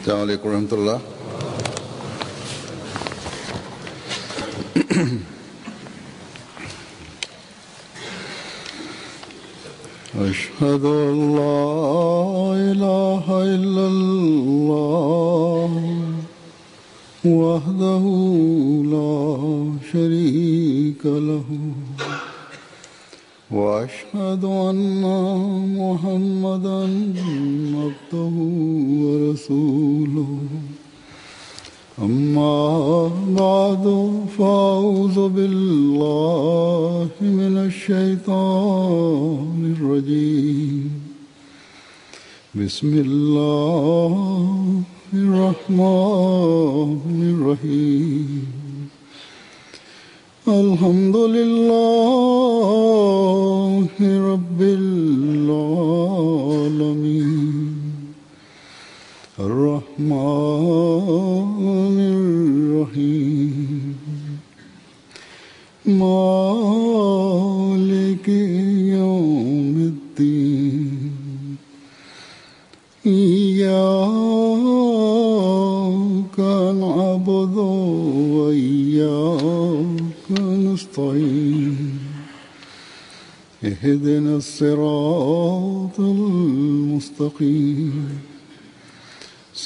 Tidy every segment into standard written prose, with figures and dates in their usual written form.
Selamun Aleyküm ve Rahmetullah. أشهد أن لا إله إلا الله وحده لا شريك له وأشهد أن محمدا عبده ورسوله أما بعد فأعوذ بالله من الشيطان الرجيم بسم الله الرحمن الرحيم الحمد لله رب العالمين الرحمن الرحيم مالك يوم الدين إياك نعبد وإياك نستعين اهدنا الصراط المستقيم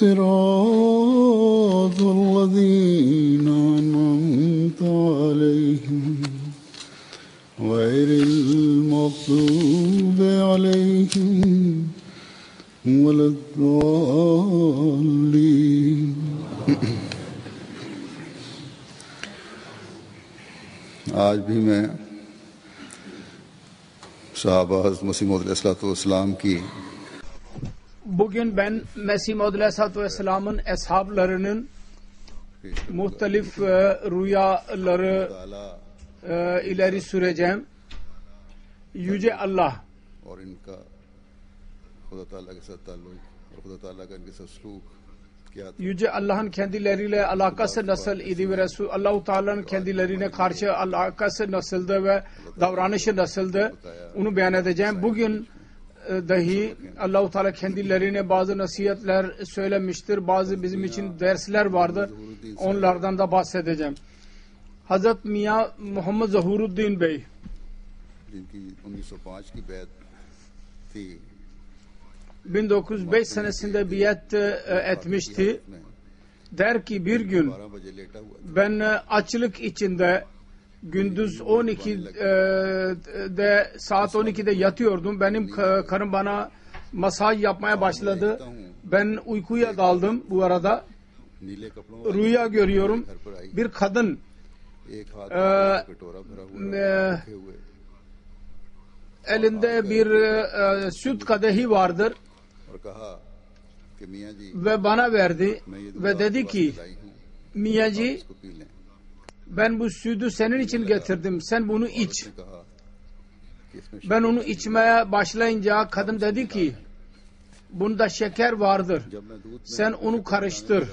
صراط الذين أنعمت عليهم غير المغضوب عليهم ولا الضالين आज भी मैं साहबा हज़रत मसीह मौऊद अलैहिस्सलाम की Bugün ben Mesih Maud Aleyhisselatü Vesselam'ın eshablarının muhtelif rüyaları ileri süreceğim. Yüce Allah Yüce Allah'ın kendileriyle alakası nasıl idi ve Allah-u Teala'nın kendilerine karşı alakası nasıldı ve davranışı nasıldı onu beyan edeceğim. Bugün dahi Allah-u Teala kendilerine bazı nasihatler söylemiştir. Bazı bizim için dersler vardı. Onlardan da bahsedeceğim. Hazret Miya Muhammed Zahuruddin Bey 1905 senesinde biat etmişti. Der ki bir gün ben açlık içinde gündüz 12'de saat 12'de yatıyordum. Benim karım bana masaj yapmaya başladı. Ben uykuya daldım bu arada. Rüya görüyorum. Bir kadın elinde bir süt kadehi vardır ve bana verdi ve dedi ki Miyacı ben bu sütü senin için getirdim. Sen bunu iç. Ben onu içmeye başlayınca kadın dedi ki bunda şeker vardır. Sen onu karıştır.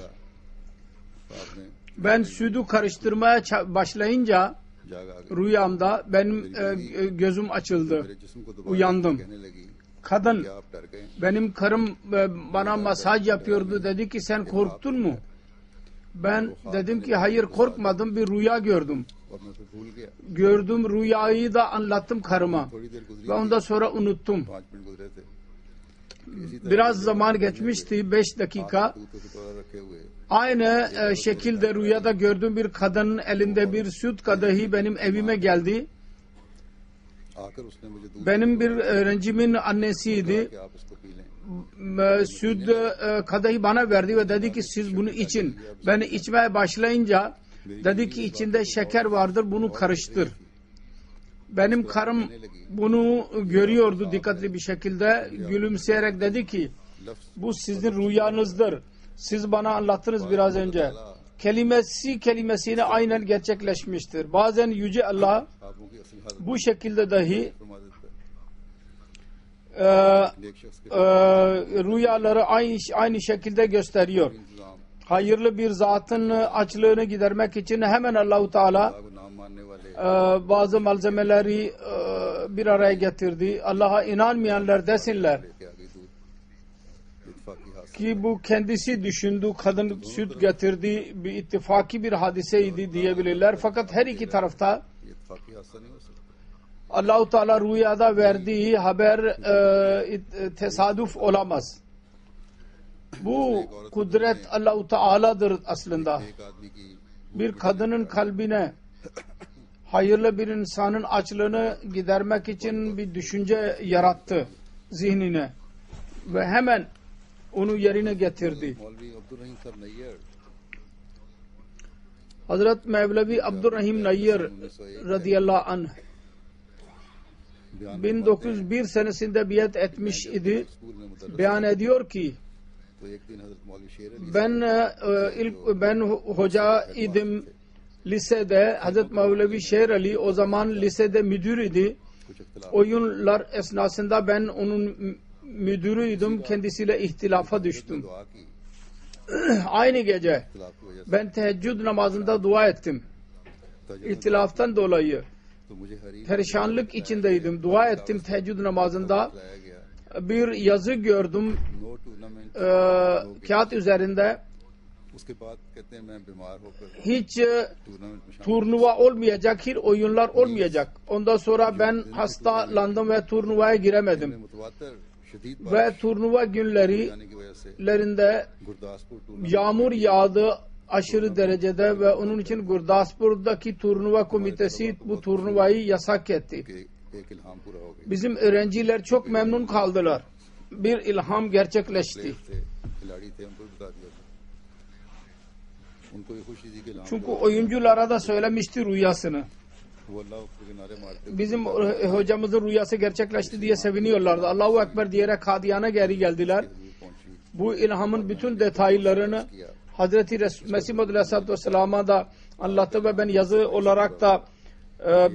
Ben sütü karıştırmaya başlayınca rüyamda benim gözüm açıldı. Uyandım. Kadın benim karım bana masaj yapıyordu. Dedi ki sen korktun mu? Ben dedim ki hayır korkmadım, bir rüya gördüm. Gördüm rüyayı da anlattım karıma ve ondan sonra unuttum. Biraz zaman geçmişti, 5 dakika. Aynı şekilde rüyada gördüğüm bir kadının elinde bir süt kadehi benim evime geldi. Benim bir öğrencimin annesiydi. Süt kadehi bana verdi ve dedi ki siz bunu için. Ben içmeye başlayınca dedi ki içinde şeker vardır, bunu karıştır. Benim karım bunu görüyordu dikkatli bir şekilde, gülümseyerek dedi ki bu sizin rüyanızdır. Siz bana anlattınız biraz önce. Kelimesine aynen gerçekleşmiştir. Bazen Yüce Allah bu şekilde dahi rüyaları aynı şekilde gösteriyor. Hayırlı bir zatın açlığını gidermek için hemen Allah-u Teala bazı malzemeleri bir araya getirdi. Allah'a inanmayanlar desinler इत्तफाकी हादसा ki bu kendisi düşündüğü kadın süt getirdiği bir ittifaki bir hadiseydi diyebilirler. Fakat her iki tarafta ये इत्तफाकी हादसा नहीं हो सकता. Allah-u Teala rüyada verdiği haber tesadüf olamaz. Bu kudret Allah-u Teala'dır aslında. एक आदमी की Bir kadının kalbine hayırlı bir insanın açlığını gidermek için bir düşünce yarattı zihnine ve hemen onu yerine getirdi. मौलवी अब्दुल रहीम सर Nayyar Hazret Mevlevi Abdurrahim Nayyar radıyallahu anh बयान 1901 senesinde biat etmiş idi. School में मुदर्रिस Beyan ediyor ki तो एक दिन हजरत मौलवी शेर Ali ben hoca idim lisede. Hazret Mevlevi Şer Ali o zaman lisede müdür idi. कुछ इख्तिलाफ Oyunlar esnasında ben onun müdürüydüm. Kendisiyle ihtilafa düştüm. दुआ की Aynı gece इख्तिलाफ की वजह से ben teheccüd namazında dua ettim. तजर्बा İhtilaftan dolayı तो मुझे हरी perişanlık içindeydim. Dua ettim teheccüd namazında. लाया गया. Bir yazı gördüm no tournament kağıt üzerinde. उसके बाद कहते हैं मैं बीमार होकर Hiç टूर्नामेंट में शामिल turnuva olmayacak, hiç oyunlar olmayacak. Ondan sonra ben hastalandım ve turnuvaya में giremedim. मुतवातर शदीद Ve turnuva günleri जाने की वजह से lerinde Gurdaspur tournament yağmur yağdı aşırı derecede ve onun için Gurdaspur'daki turnuva komitesi bu turnuvayı yasak etti. के एक इल्हाम पूरा हो गया. Bizim öğrenciler çok memnun kaldılar. Bir ilham gerçekleşti. थे खिलाड़ी थे उनको भी बता दिया था. उनको ये खुशी थी कि इल्हाम Çünkü oyunculara da söylemişti rüyasını. वो अल्लाह के किनारे मारते Bizim hocamızın rüyası gerçekleşti diye seviniyorlardı. Allahu Ekber diyerek Kadiyana geri geldiler. हुए पहुंची Bu ilhamın bütün detaylarını किया. Hazreti Mesih Muhammed Aleyhisselatü Vesselam'a da anlattı ve ben yazı olarak da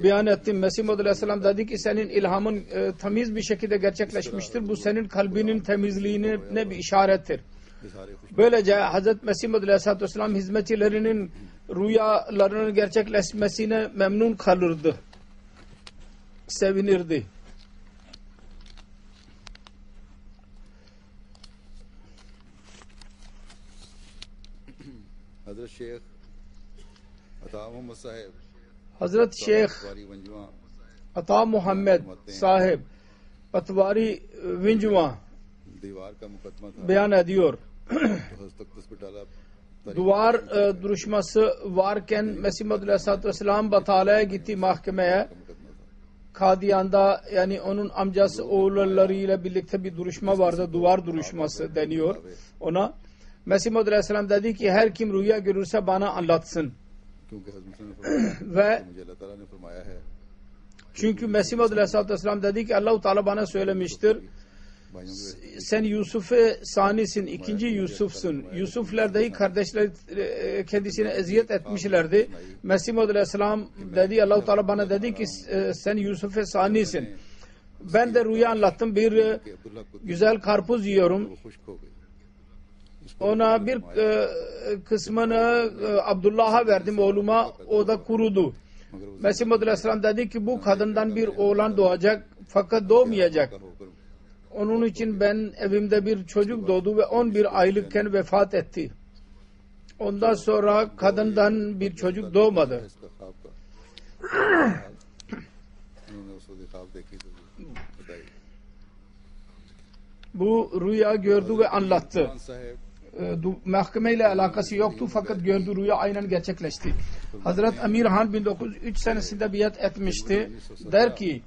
beyan ettim. Mesih Muhammed Aleyhisselam dedi ki senin ilhamın temiz bir şekilde gerçekleşmiştir. Bu senin kalbinin temizliğine bir işarettir. इजहार खुश Böylece Hazreti Mesih Muhammed Aleyhisselatü Vesselam hizmetçilerinin rüyalarının gerçekleşmesine memnun kalırdı. Sevinirdi. हजरत शेख अता मोहम्मद साहब Hazreti Şeyh वारी वंजुआ Ata Muhammed Sahib Atvari Vinjwa दीवार का मुकदमा था beyan ediyor. तो हज तक तस्बिटाला Duvar duruşması varken Mesih Muhammed Aleyhisselatü Vesselam Batala'ya gitti mahkemeye. मुकदमा था. Kadiyan'da yani onun amcası oğullarıyla birlikte bir duruşma vardı. Duvar duruşması deniyor ona. Mesih Muhammed Aleyhisselam dedi ki her kim rüya görürse bana anlatsın. क्योंकि हजरत ने फरमाया Ve मुझे अल्लाह ताला ने फरमाया है çünkü Mesih Muhammed Aleyhisselatü Vesselam dedi ki Allah-u Teala bana söylemiştir. भाइयों के Sen Yusuf-e Sani'sin, ikinci Yusuf'sun. Yusuf'ler dahi kardeşler kendisine eziyet etmişlerdi. Mesih Muhammed Aleyhisselam dedi, Allah-u Teala bana dedi ki sen Yusuf-e Sani'sin. Ben de rüya anlattım. Bir कि अब्दुल्लाह को güzel karpuz yiyorum. वो खुश्क हो गई. Ona bir kısmını Abdullah'a verdim oğluma. O da kurudu. मगर वो Mesih Muhammed Aleyhisselam dedi ki bu kadından bir oğlan doğacak fakat doğmayacak. जिंदा होकर Onun için ben evimde bir çocuk doğdu ve 11 aylıkken vefat etti. Ondan sonra kadından bir çocuk doğmadı. इसका ख्वाब का उन्होंने उस वक्त ख्वाब देखी तो बताई. Bu rüya gördü ve anlattı. Khan साहब Mahkemeyle alakası yoktu fakat gördüğü rüya aynen gerçekleşti. Hazret Amir Han 1903 senesinde biat etmişti. Der ki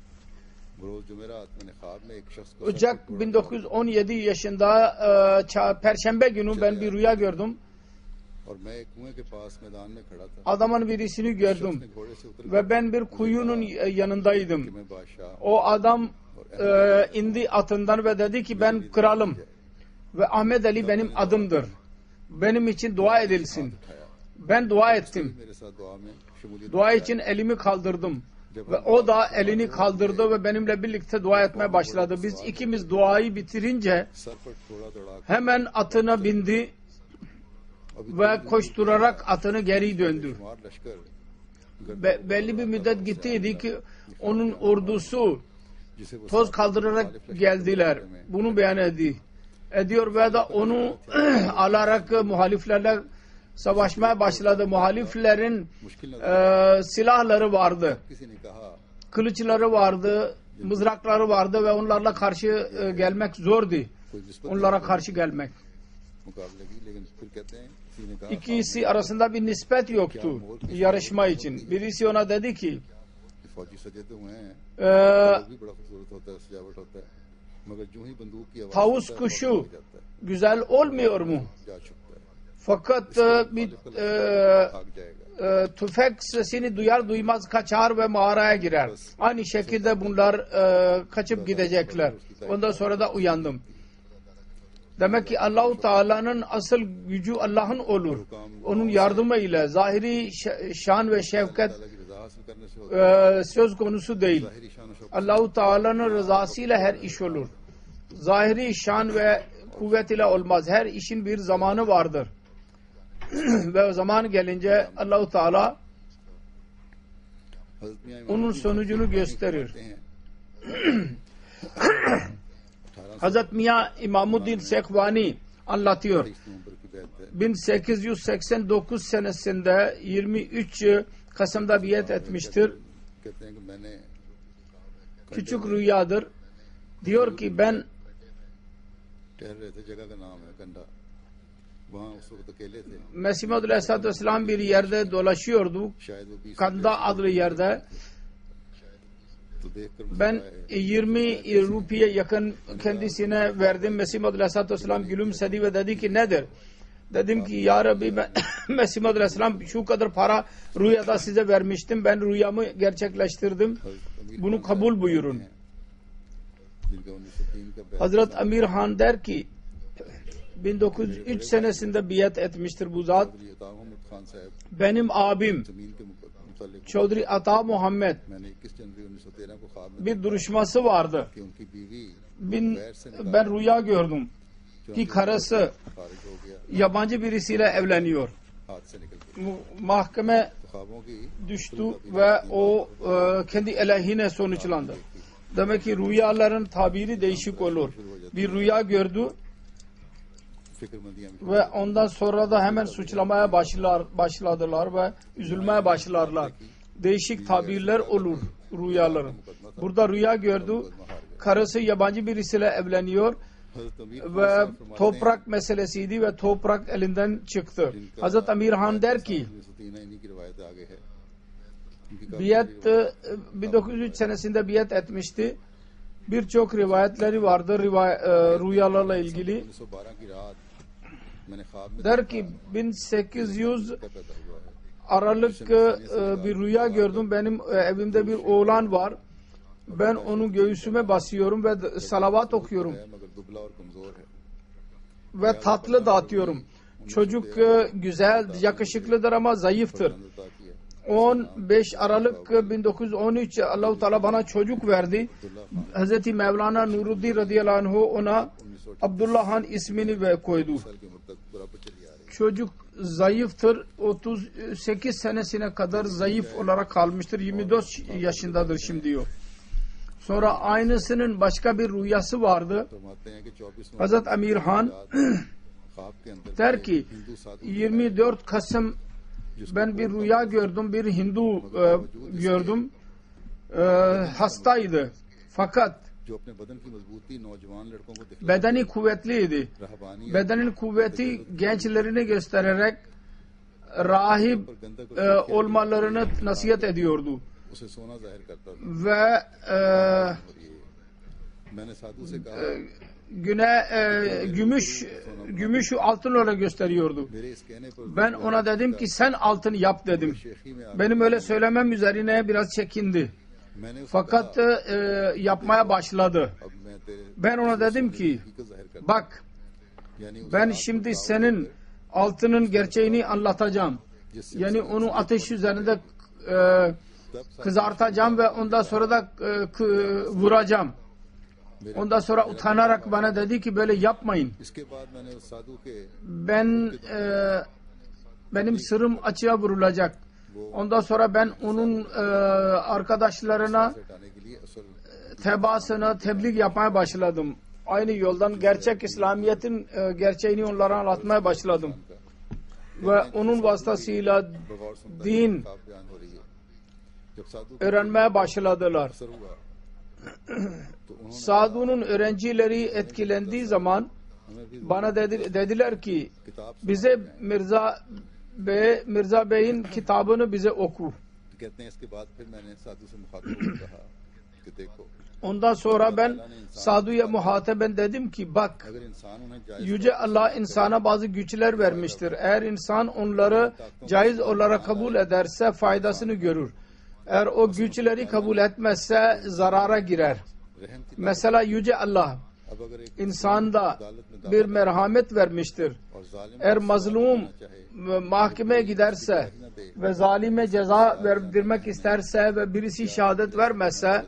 बरोज जुमेरात मैंने ख्वाब में एक शख्स को Ocak 1917 yaşında Perşembe günü ben bir rüya gördüm. और मैं एक कुएं के पास मैदान में खड़ा था. Adamın birisini gördüm उसने घोड़े से उतर ve ben bir kuyunun yanındaydım. मैं बादशाह O adam indi atından ve dedi ki ben kralım ve Ahmet Ali benim adımdır. Benim için dua edilsin. Ben dua ettim. मेरे साथ दुआ में शमूलियत Dua için elimi kaldırdım. Ve o da elini kaldırdı ve benimle birlikte dua etmeye başladı. Biz ikimiz duayı bitirince sir पर थोड़ा दौड़ा hemen atına bindi ve koşturarak atını geri döndü. मार लश्कर Belli bir müddet gittiydi ki onun ordusu जिसे वो toz kaldırarak geldiler. Bunu beyan etti. ediyor ve de onu alarak muhaliflerle savaşmaya başladı. Muhaliflerin silahları vardı, किसी ने कहा kılıçları vardı, mızrakları vardı ve onlarla karşı gelmek zordu. कोई निस्बत Onlara karşı gelmek. मुकाबले की, लेकिन फिर कहते हैं किसी ने कहा İkisi arasında bir nispet yoktu yarışma için. Birisi ona dedi ki कि फौजी सजे तो हुए हैं, "Ee, भी बड़ा खूबसूरत होता है, सजावट होता है, मगर जो ही बंदूक की आवाज tavus सुनता है, kuşu तो भाग जाता है, güzel olmuyor mu? जा छुपता है, Fakat bir भाग जाएगा। tüfek sesini duyar duymaz kaçar ve mağaraya girer. Aynı şekilde bunlar kaçıp gidecekler. Ondan sonra da uyandım. Demek ki Allah-u Teala'nın asıl gücü Allah'ın olur. Onun yardımıyla zahiri şan ve şefkat अल्लाह की रजा हासिल करने से होता söz konusu değil. है, ज़ाहिरी शान और Shaukat Allah-u Teala'nın rızasıyla her iş olur. Zahiri şan ve kuvvet ile olmaz. Her işin bir zamanı vardır. Ve o zaman gelince Allah-u Teala हज़रत मियां इमाम onun की sonucunu gösterir. कहते हैं 18 Hazret Miya İmamuddin Sekvani anlatıyor. नवंबर की बैत है, 1889 senesinde 23 Kasım'da biat etmiştir. कहते हैं कि मैंने Küçük rüyadır. Diyor ki ben ठहर रहे थे, जगह का नाम है कंडा, वहाँ उस वक्त अकेले थे, Mesih Maud Aleyhisselatü Vesselam bir yerde dolaşıyordu. शायद वो 20 Kanda adlı yerde. तो देखकर Ben मुस्कुराए। 20 rupiye yakın kendisine verdim. Mesih Maud Aleyhisselatü Vesselam gülümsedi ve dedi ki nedir? Dedim ki ya Rabbi ben Mesih Maud Aleyhisselam şu kadar para rüyada size vermiştim. Ben rüyamı gerçekleştirdim. Bunu kabul buyurun. जिनका 1903 का बैत Hazret Amir Han der ki 1903 senesinde biat etmiştir bu zat. Chaudhary अता मोहम्मद खान साहब Benim abim जमीन के मुतालिक Çodri Ata Muhammed मैंने 21 जनवरी 1913 को ख्वाब में bir duruşması vardı. कि उनकी बीवी Ben rüya gördüm ki karısı खारिज हो गया, yabancı birisiyle evleniyor. हाथ से निकल गया। Mahkeme तो ख्वाबों की düştü ve o kendi aleyhine sonuçlandı. Demek ki rüyaların tabiri değişik olur. Bir rüya gördü फिक्रमंदियां भी ve ondan sonra da hemen suçlamaya başladılar ve üzülmeye başlarlar. Değişik tabirler olur rüyaların. Burada rüya gördü, karısı yabancı birisiyle evleniyor हज़रत अमीर खान ve साहब फरमाते हैं, toprak meselesiydi ve toprak elinden çıktı. Hazret Amir Han der ki 1903 इन्हीं की रिवायत आगे है। इनकी काफी biat 1903 senesinde biat etmişti. Birçok rivayetleri vardı rüyalarla ilgili. 1912 की रात मैंने ख्वाब में Der ki 1800 पैदा हुआ है। Aralık bir rüya gördüm. Benim evimde bir oğlan var. Ben onu göğsüme basıyorum ve salavat okuyorum है मगर दुबला और कमजोर है। ve tatlı dağıtıyorum. Çocuk güzel, yakışıklıdır ama zayıftır. अता किया 15 Aralık 1913 Allah-u Teala bana çocuk verdi. Hz. Mevlana Nuruddin radıyallahu anh ona Abdullah Han ismini koydu. साल की उम्र तक बराबर चली आ रही Çocuk zayıftır. 38 senesine kadar zayıf olarak kalmıştır. 24 yaşındadır şimdi diyor. Sonra aynısının başka bir rüyası vardı. है। फरमाते हैं कि 24 Hazret Amir Han ख्वाब के अंदर der ki हिंदू साधु 24 Kasım ben bir rüya gördüm. Bir Hindu gördüm. Hastaydı. Fakat जो अपने बदन की मजबूती नौजवान लड़कों को दिखला bedeni kuvvetliydi. Rahbani Bedenin kuvveti gençlerini göstererek rahip olmalarını nasihat ediyordu. उसे सोना जाहिर करता था। Ve और ये मैंने साधु से कहा gümüşü altın olarak gösteriyordu. मेरे इस कहने पर Ben ona dedim ki sen altın yap dedim. शेखी में Benim öyle söylemem üzerine biraz çekindi. मैंने उससे Fakat yapmaya başladı. अब मैं तेरे Ben ona dedim ki हकीकत जाहिर कर bak यानी उस ben şimdi senin altının gerçeğini anlatacağım. Yani onu ateş üzerinde kızartacağım ve ondan sonra da vuracağım. Ondan sonra utanarak bana dedi ki böyle yapmayın. इसके बाद मैंने उस साधु के Benim sırrım açığa vurulacak. Ondan sonra ben onun arkadaşlarına हटाने के लिए असल tebaasına tebliğ yapmaya başladım. aynı yoldan gerçek İslamiyet'in gerçeğini onlara anlatmaya başladım. Ve onun vasıtasıyla बगौर सुनता din किताब बयान हो रही है जब साधु öğrenmeye başladılar. असर हुआ तो उन्होंने Sadu'nun öğrencileri etkilendiği zaman हमें भी bana dediler ki किताब bize Mirza Bey'in kitabını bize oku. तो कहते हैं इसके बाद फिर मैंने साधु से मुखातिब होकर कहा कि देखो Ondan sonra ben Sadu'ya muhateben dedim ki bak, अगर इंसान उन्हें जायज Yüce Allah insana bazı güçler vermiştir. Eğer insan onları caiz olarak kabul ederse faydasını görür. Eğer o güçleri kabul etmezse zarara girer. रहम की Mesela Yüce Allah अब अगर एक insanda bir merhamet vermiştir. और जालिम Eğer mazlum mahkemeye giderse ve zalime ceza verdirmek isterse ve birisi şehadet vermezse होगा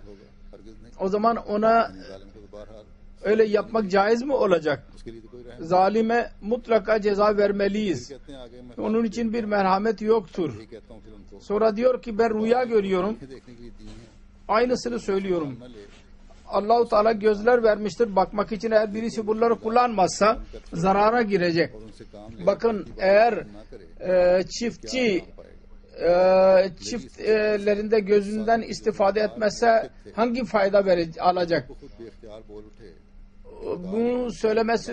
हरगिज नहीं o zaman ona जालिम को तो बहरहाल öyle yapmak caiz mi olacak? उसके लिए तो कोई रहम Zalime mutlaka ceza vermeliyiz. कहते हैं आगे मैं Onun için bir merhamet yoktur. यही कहता हूँ फिर उनको Sonra diyor ki ben rüya görüyorum. देखने के लिए दी हैं Aynısını söylüyorum. न ले Allah-u Teala gözler vermiştir bakmak için, eğer birisi bunları kullanmazsa zarara girecek. और उनसे काम ले Bakın eğer ना करे çiftçi पाएगा çiftlerinde gözünden istifade etmezse hangi fayda alacak? वो खुद बेख्तियार बोल उठे Bunu söylemesi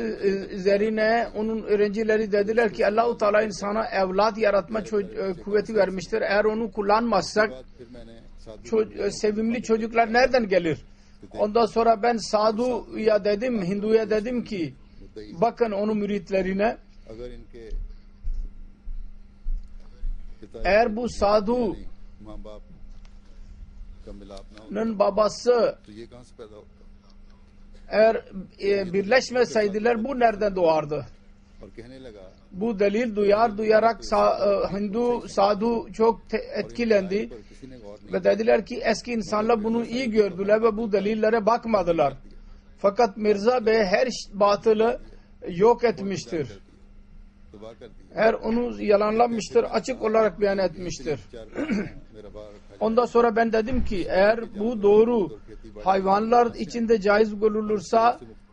üzerine onun öğrencileri dediler ki Allah-u Teala insana evlat yaratma kuvveti vermiştir. Eğer onu kullanmazsak बाद फिर मैंने साधु sevimli çocuklar nereden gelir? Ondan sonra ben Sadu'ya dedim, Hindu'ya dedim ki bakın onun müritlerine, अगर इनके पिता eğer bu Sadu'nun माँ बाप का मिलाप ना हो babası तो ये कहाँ से पैदा होता eğer birleşmeseydiler bu nereden doğardı? और कहने लगा Bu delil duyarak Hindu Sadu çok etkilendi पर किसी ने गौर नहीं ve dediler ki eski insanlar bunu iyi gördüler ve bu delillere bakmadılar. Fakat Mirza Bey her batılı yok etmiştir. तबाह कर दिया Her onu yalanlamıştır, açık olarak beyan etmiştir. चार मेरा बार रखा Ondan sonra ben dedim ki eğer bu doğru hayvanlar içinde caiz görülürse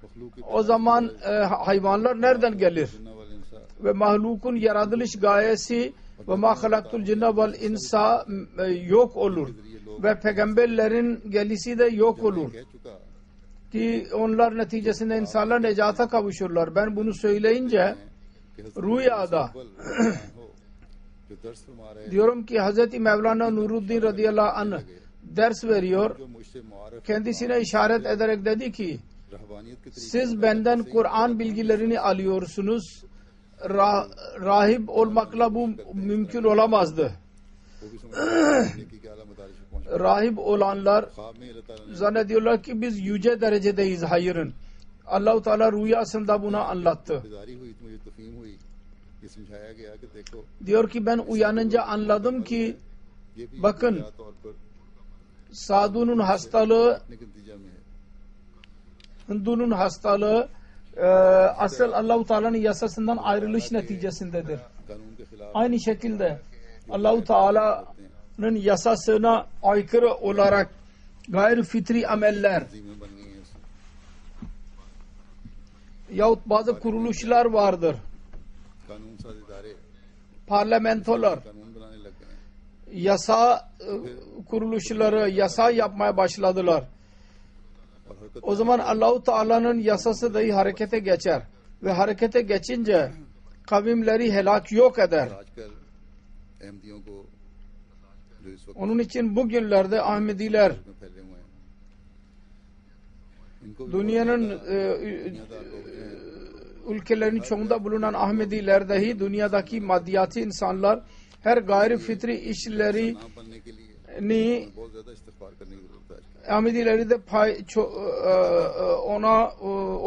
मखलूक की o zaman hayvanlar nereden gelir? दुनिया वाले इंसान Ve mahlukun yaratılış gayesi ve ma halaktul cinne vel insa yok olur. Ve peygamberlerin gelişi de yok olur. कह चुका Ki onlar neticesinde insanlar necata kavuşurlar. Ben bunu söyleyince कि rüyada हो जो दर्श फरमा रहे diyorum ki Hz. Mevlana Nuruddin radıyallahu anh ders veriyor. जो मुझसे मुआरफ Kendisine işaret ederek dedi ki रहबानियत के तरीके siz benden Kur'an bilgilerini alıyorsunuz. Rahip olmakla bu mümkün olamazdı. वो भी समझते कि आला मदारिज पे पहुंच Rahip olanlar ख्वाब में अल्लाह ताला ने zannediyorlar ki biz yüce derecedeyiz. Hayırın. Allah-u Teala rüyasında buna anlattı. बेदारी हुई तो मुझे तफहीम हुई ये समझाया गया कि देखो Diyor ki ben uyanınca anladım ki ये भी bakın या तौर पर Sadu'nun hastalığı, अपने के नतीजा में है Hindu'nun hastalığı asıl Allah-u Teala'nın yasasından ayrılış neticesindedir. कानून के खिलाफ Aynı şekilde Allah-u Teala'nın yasasına aykırı olarak gayri fitri ameller तंजीमें बन गई हैं yahut bazı kuruluşlar vardır. कानून साज इदारे Parlamentolar, कानून बनाने लग गए हैं yasa kuruluşları yasa yapmaya başladılar. और हरकत O zaman Allah-u Teala'nın yasası dahi harekete geçer. Ve harekete geçince kavimleri helak yok eder. आजकल अहमदियों को जो इस वक्त Onun için bugünlerde Ahmediler में फैले हुए हैं इनको भी dünyanın दुनियादार लोग हैं ülkelerin çoğunda bulunan Ahmediler dahi dünyadaki maddiyatı insanlar her gayri fitri işlerini नाम बनने के लिए बहुत ज्यादा इस्तिगफार करने की जरूरत है आजकल Ahmedileri de ona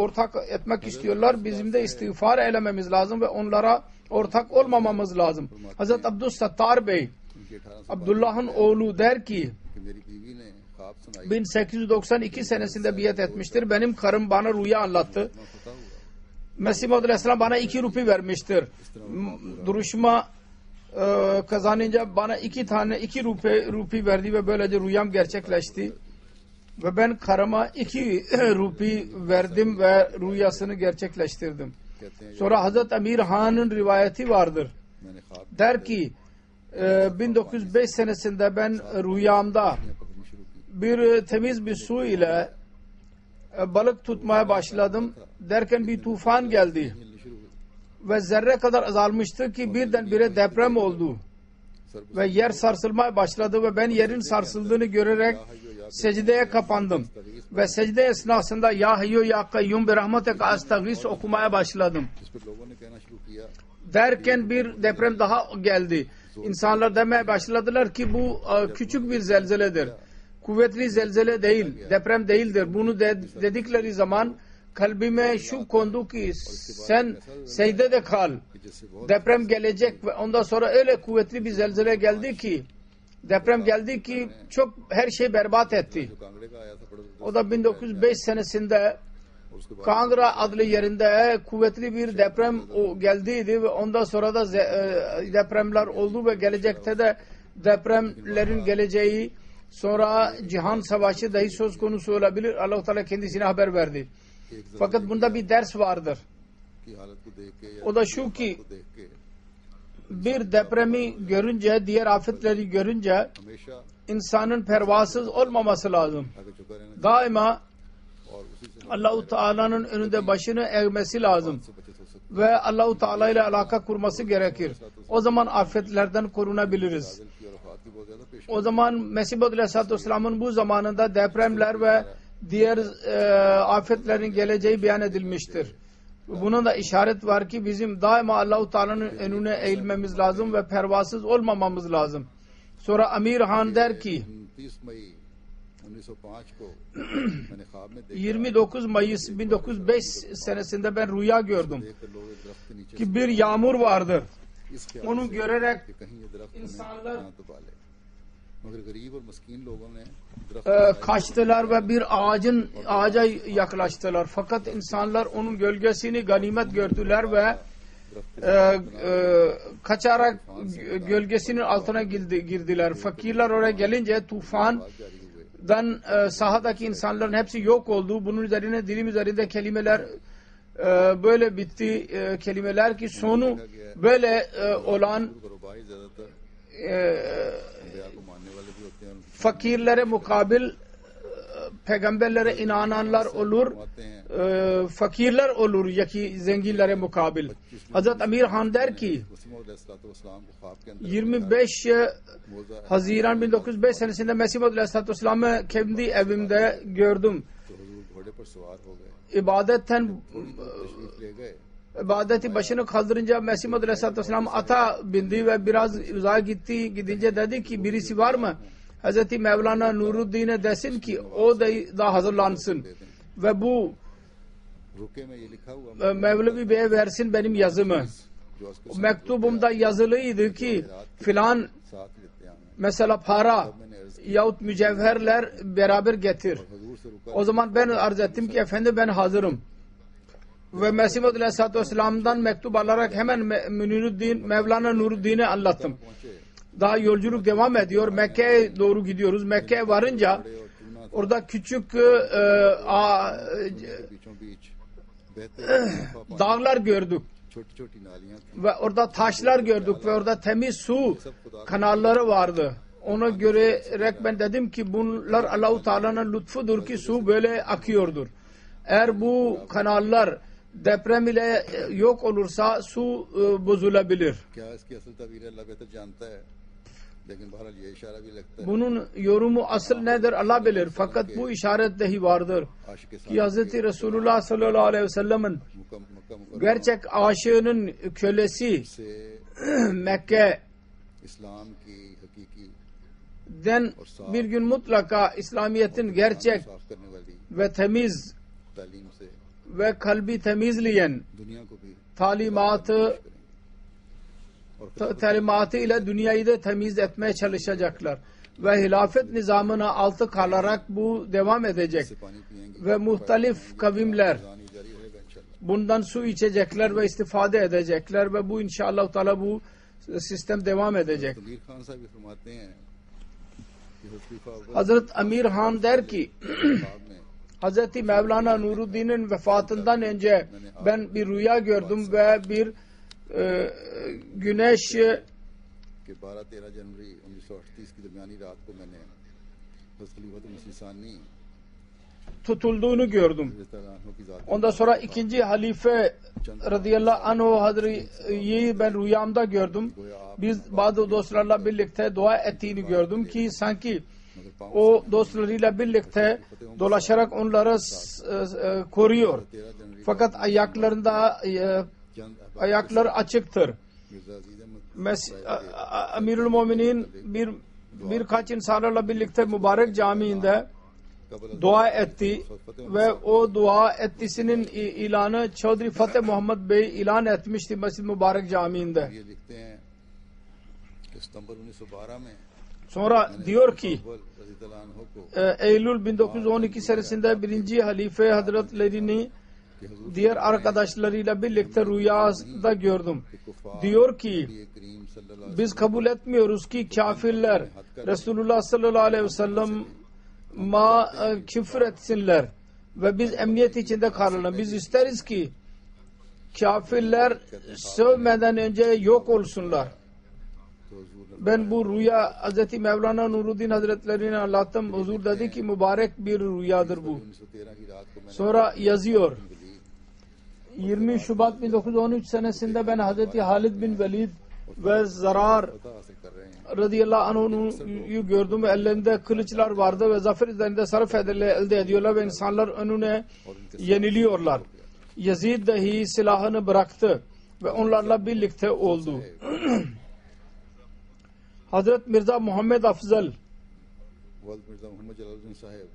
ortak etmek istiyorlar. Bizim de istiğfar eylememiz lazım ve onlara ortak olmamamız lazım. Hazreti Abdüssattar Bey, उनके 18 Abdullah'ın oğlu der ki कि मेरी बीवी ने ख्वाब सुनाई 1892 senesinde biat etmiştir. Benim karım bana rüya anlattı. मैं फता हुआ Mesih Maud Aleyhisselam bana 2 rupi vermiştir. Duruşma kazanınca bana 2 rupi verdi ve böylece rüyam gerçekleşti. Ve ben karıma 2 rupi verdim ve rüyasını gerçekleştirdim. कहते हैं Sonra Hazreti Amir Han'ın rivayeti vardır. मैंने ख्वाब Der ki 1905 senesinde ben rüyamda पकड़नी शुरू की bir temiz bir su ile balık tutmaya başladım. Derken bir tufan geldi. हिलनी शुरू हुई Ve zerre kadar azalmıştı ki birdenbire deprem oldu. Sir Ve yer sarsılmaya başladı ve ben yerin sarsıldığını görerek secdeye kapandım. Ve secde esnasında Ya Hayyu Ya Kayyum bi rahmeteke astagis okumaya başladım. जिस पर लोगों ने कहना शुरू किया Derken bir deprem daha geldi. İnsanlar demeye başladılar ki bu küçük bir zelzeledir. Kuvvetli zelzele değil, deprem değildir. Bunu dedikleri zaman kalbime şu kondu ki sen secdede kal. कि जिससे बहुत Deprem gelecek ve ondan sonra öyle kuvvetli bir zelzele geldi ki deprem geldi ki çok her şey berbat etti. जो कांगड़े का आया था बड़ा O da 1905 senesinde और उसके बाद Kangra adlı yerinde kuvvetli bir deprem geldiydi ve ondan sonra da depremler oldu ve gelecekte de depremlerin geleceği, sonra cihan savaşı dahi söz konusu olabilir. Allah-u Teala kendisine haber verdi. एक Fakat bunda bir ders vardır. की हालत को देख के या O da şu ki को देख के bir depremi görünce, diğer afetleri görünce हमेशा insanın pervasız olmaması lazım. आगे झुका रहना Daima और उसी से Allah-u Teala'nın önünde başını eğmesi lazım. बचत हो सकती Ve Allah-u Teala ile alaka kurması gerekir. O zaman afetlerden korunabiliriz. है की और वफात की बहुत ज्यादा पेश O zaman Mesih Maud Aleyhisselatü Vesselam'ın bu zamanında depremler ve diğer afetlerin geleceği beyan edilmiştir. Bunun da işaret var ki bizim daima Allah-u Teala'nın önüne eğilmemiz lazım ve pervasız olmamamız lazım. Sonra Amir Han der ki 29 मई 1905 को मैंने ख्वाब में देखा 29 Mayıs 1905 senesinde ben rüya gördüm देखकर लोग एक दरख्त के नीचे ki bir yağmur vardır. इस ख्याल Onu से görerek कि कहीं ये दरख्त insanlar ना तो पाले मगर गरीब और मस्कीन लोगों ने दरख्त kaçtılar ve bir ağaca yaklaştılar. Fakat insanlar onun gölgesini ganimet gördüler ve kaçarak gölgesinin altına girdiler. Fakirler oraya gelince tufandan sahadaki insanların hepsi yok oldu. Bunun üzerine dilim üzerinde kelimeler böyle bitti kelimeler ki sonu böyle olan रुबाई ज्यादातर अंबिया को मानने वाले भी होते हैं उनकी fakirlere mukabil peygamberlere inananlar olur, fakirler olur ya ki zenginlere mukabil. Hazreti Amir Han der ki Wasim अलैहिस्सलाम को ख्वाब के अंदर 25 Haziran 1905 senesinde Mesih Maud Aleyhisselatü Vesselam'ı kendi evimde gördüm. तो हुजूर घोड़े पर सवार हो गए İbadetten तशरीफ ले गए ibadeti başını kaldırınca Mesih Maud Aleyhisselatü Vesselam ata bindi ve biraz uzağa gidince dedi ki birisi var mı? Hazreti Mevlana Nuruddin'e desin ki o da hazırlansın ve bu रुके में ये लिखा हुआ Mevlevi Bey'e versin benim yazımı. जो उसके Mektubumda yazılıydı ki filan साथ लेते हैं mesela para yahut mücevherler beraber getir. हुजूर से रुका O zaman ben arz ettim ki efendi ben hazırım. Ve Mesih Maud Aleyhisselatü Vesselam'dan mektup alarak hemen Mevlana Nuruddin'e anlattım. Daha yolculuk devam ediyor. Mekke'ye doğru gidiyoruz. Mekke'ye varınca orada küçük बीचों बीच बहते dağlar gördük. छोटी छोटी नालियां थी Ve orada taşlar gördük ve orada temiz su kanalları vardı. Ona görerek ben dedim ki bunlar Allah-u Teala'nın lütfudur ki su böyle akıyordur. Eğer bu kanallar deprem ile yok olursa su bozulabilir. क्या इसकी असल तबीर अल्लाह बेहतर जानता है लेकिन बहरहाल ये इशारा भी लगता है Bunun yorumu asıl nedir Allah bilir. Fakat bu işaret dahi vardır. आशिक Ki Hz. Resulullah sallallahu aleyhi ve sellem'in मक्का gerçek aşığının kölesi से Mekke'den इस्लाम की हकीकी bir gün mutlaka İslamiyet'in gerçek साफ करने वाली ve temiz तालीम से ve kalbi temizleyen दुनिया को भी talimatı ile dünyayı da temiz etmeye çalışacaklar. Ve hilafet nizamına altı kalarak bu devam edecek. से पानी पिएंगे Ve muhtelif kavimler पानी जारी रहेगा इंशाल्लाह bundan su içecekler ve istifade edecekler ve bu inşallah Teala bu sistem devam edecek. तमीर खान साहब भी फरमाते हैं कि खलीफा अव्वल Hazret Amir Han der ki साहब में Hazreti Mevlana Nuruddin'in vefatından önce ben bir rüya gördüm ve bir güneş कि 12-13 जनवरी 1938 की दरमियानी रात को मैंने खलीफा मसीह सानी tutulduğunu gördüm. की जात Ondan sonra ikinci halife radıyallahu anh Hazretleri'yi ben rüyamda gördüm. Biz bazı dostlarla birlikte dua ettiğini gördüm ki sanki o dostlarıyla birlikte dolaşarak onları koruyor. Fakat ayakları açıktır. Amirul Muminin birkaç insanlarla birlikte mübarek camiinde dua etti ve o dua ettisinin ilanı Çavdri Fateh Muhammed Bey ilan etmişti Mescid Mübarek Camii'nde. ये लिखते हैं कि सितंबर 1912 में Sonra diyor ki रज़ियल्लाहु अन्हु को Eylül 1912 senesinde birinci halife hazretlerini diğer arkadaşlarıyla birlikte rüyada gördüm. Diyor ki ये करीम सल्लल्लाहु अलैहि biz kabul etmiyoruz ki kafirler Resulullah sallallahu aleyhi ve sellem küfür etsinler ve biz emniyet içinde kalalım. Biz isteriz ki kafirler sövmeden önce yok olsunlar. Ben bu rüya Hz. Mevlana Nuruddin Hazretlerine anlattım. Huzur dedi ki mübarek bir rüyadır bu. 1913 की रात को मैंने Sonra yazıyor. 20 Şubat 1913 senesinde ben Hz. Halid bin Velid ve Zarar पता हासिल कर रहे हैं radıyallahu anh'u gördüm. Ellerinde kılıçlar vardı ve zafer üzerinde sarı federle elde ediyorlar ve insanlar önüne yeniliyorlar. Yazid dahi silahını bıraktı ve onlarla birlikte oldu. Hazret Mirza Muhammed Afzal वल्द मिर्जा मोहम्मद जलालुद्दीन साहब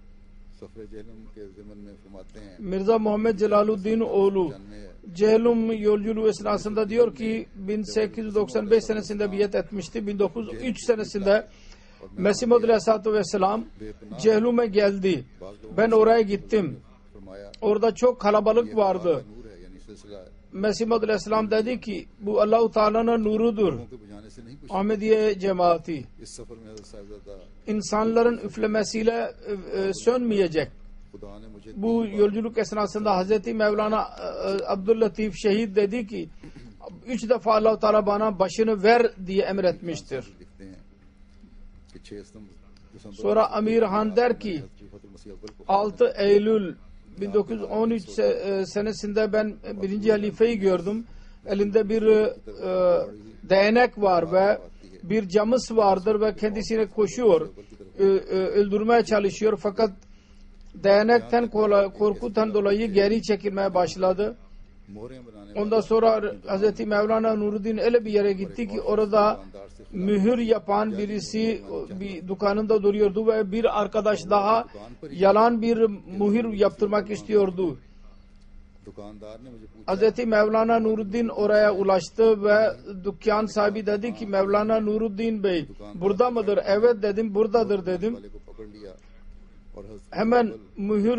सफर जहलम के ज़िमन में फरमाते हैं Mirza Muhammed Celaluddin oğlu जानने Cehlum yolculuğu esnasında diyor ki 1895 senesinde biat etmişti. 1903 senesinde Mesih Maud Aleyhisselatü Vesselam Cehlum'e geldi. Ben oraya gittim. फरमाया Orada çok kalabalık vardı. नूर है यानी सिलसिला Mesih Maud Aleyhisselam dedi ki bu Allah-u Teala'nın nurudur. को बुझाने से नहीं कुछ Ahmediye cemaati इस सफर में हज़रत साहिबजादा insanların üflemesiyle sönmeyecek. खुदा ने मुझे Bu yolculuk esnasında Hazreti Mevlana Abdüllatif Şehit dedi ki 3 defa Allah-u Teala bana başını ver diye emretmiştir. लिखते हैं कि 6 दिसंबर Sonra Amir Han der ki खलीफातुल मसीह अव्वल को 6 Eylül 1913 senesinde ben birinci halifeyi gördüm. Elinde bir değnek var ve bir camıs vardır ve kendisine koşuyor. Öldürmeye çalışıyor fakat değnekten korkutan dolayı geri çekilmeye başladı. मोहरें बनाने Ondan sonra Hz. Mevlana Nuruddin öyle bir yere gitti ki orada mühür yapan birisi bir dükkanında duruyordu ve bir arkadaş daha yalan bir mühür yaptırmak istiyordu. दुकानदार ने मुझे पूछा Hz. Mevlana Nuruddin oraya ulaştı ve dükkan sahibi dedi ki Mevlana Nuruddin Bey burada mıdır? Evet dedim, buradadır dedim. वाले को पकड़ लिया और हज़रत Hemen mühür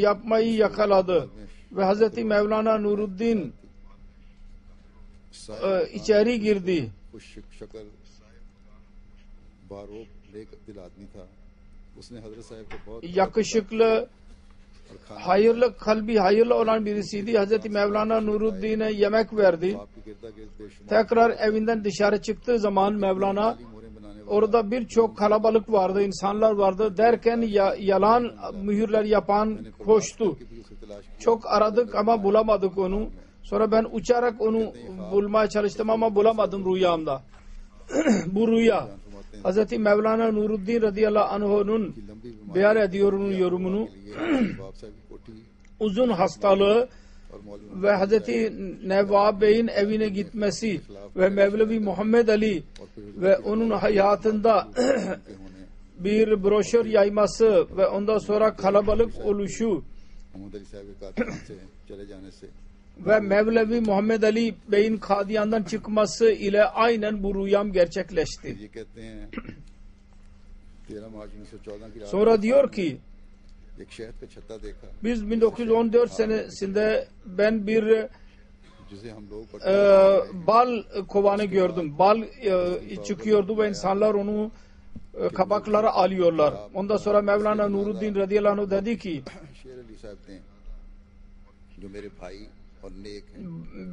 yapmayı yakaladı ve Hz. Mevlana Nuruddin içeri girdi. कुछ शक्ल बारोब नेक दिल आदमी था उसने हजरत साहब को बहुत Yakışıklı, hayırlı, kalbi hayırlı olan birisiydi. Hz. Mevlana Nuruddin'e yemek verdi. आपके गिरदा गिर्द बेशुमार Tekrar evinden dışarı çıktığı zaman Mevlana मोहरें बनाने orada birçok kalabalık vardı, insanlar vardı. Derken yalan mühürler yapan koştu. वाले भी उसे तलाश किया Çok aradık ama bulamadık onu. Sonra ben uçarak onu bulmaya çalıştım ama bulamadım rüyamda. Bu rüya Hz. Mevlana Nuruddin radıyallahu anh'un लंबी beyan ediyor onun yorumunu. बीमारी बाप साहब की कोठी Uzun hastalığı और मौलवी ve Hz. Nevab Bey'in evine gitmesi ve Mevlevi Muhammed Ali ve onun hayatında के होने bir broşür yayması ve ondan sonra kalabalık oluşu Mohammad अली साहब के कातिलान से चले जाने से ve Mevlevi Muhammed Ali Bey'in Kadiyan'dan çıkması ile aynen bu rüyam gerçekleşti. ये कहते हैं 13 मार्च 1914 की रात Sonra diyor ki एक शहद का छत्ता देखा biz 1914 senesinde ben bir जिसे हम लोग bal kovanı gördüm. Bal çıkıyordu ve insanlar onu kabakları alıyorlar. Ondan sonra Mevlana Nuruddin radıyallahu anh dedi ki शेर अली साहब थे जो मेरे भाई और नेक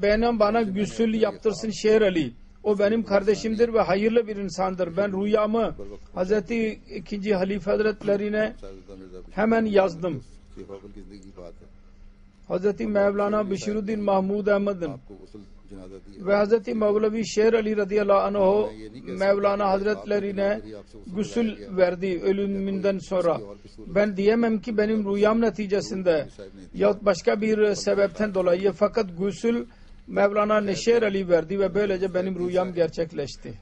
हैं bana gusül yaptırsın Şer Ali. O benim kardeşimdir ve hayırlı bir insandır. Ben rüyamı Hazreti 2. Halife Hazretlerine Sahibzada Mirza hemen yazdım. खलीफा की जिंदगी की बात है Hazreti Mevlana Bişiruddin Mahmud Ahmed'in आपको गुस्ल जनाजा दिया ve Hazreti Mevlevi Şer Ali radıyallahu anh Mevlana Hazretlerine gusül verdi ölümünden sonra. Ben diyemem ki benim rüyam neticesinde ya başka bir sebepten dolayı, fakat gusül Mevlana Neşer Ali verdi ve böylece benim rüyam gerçekleşti.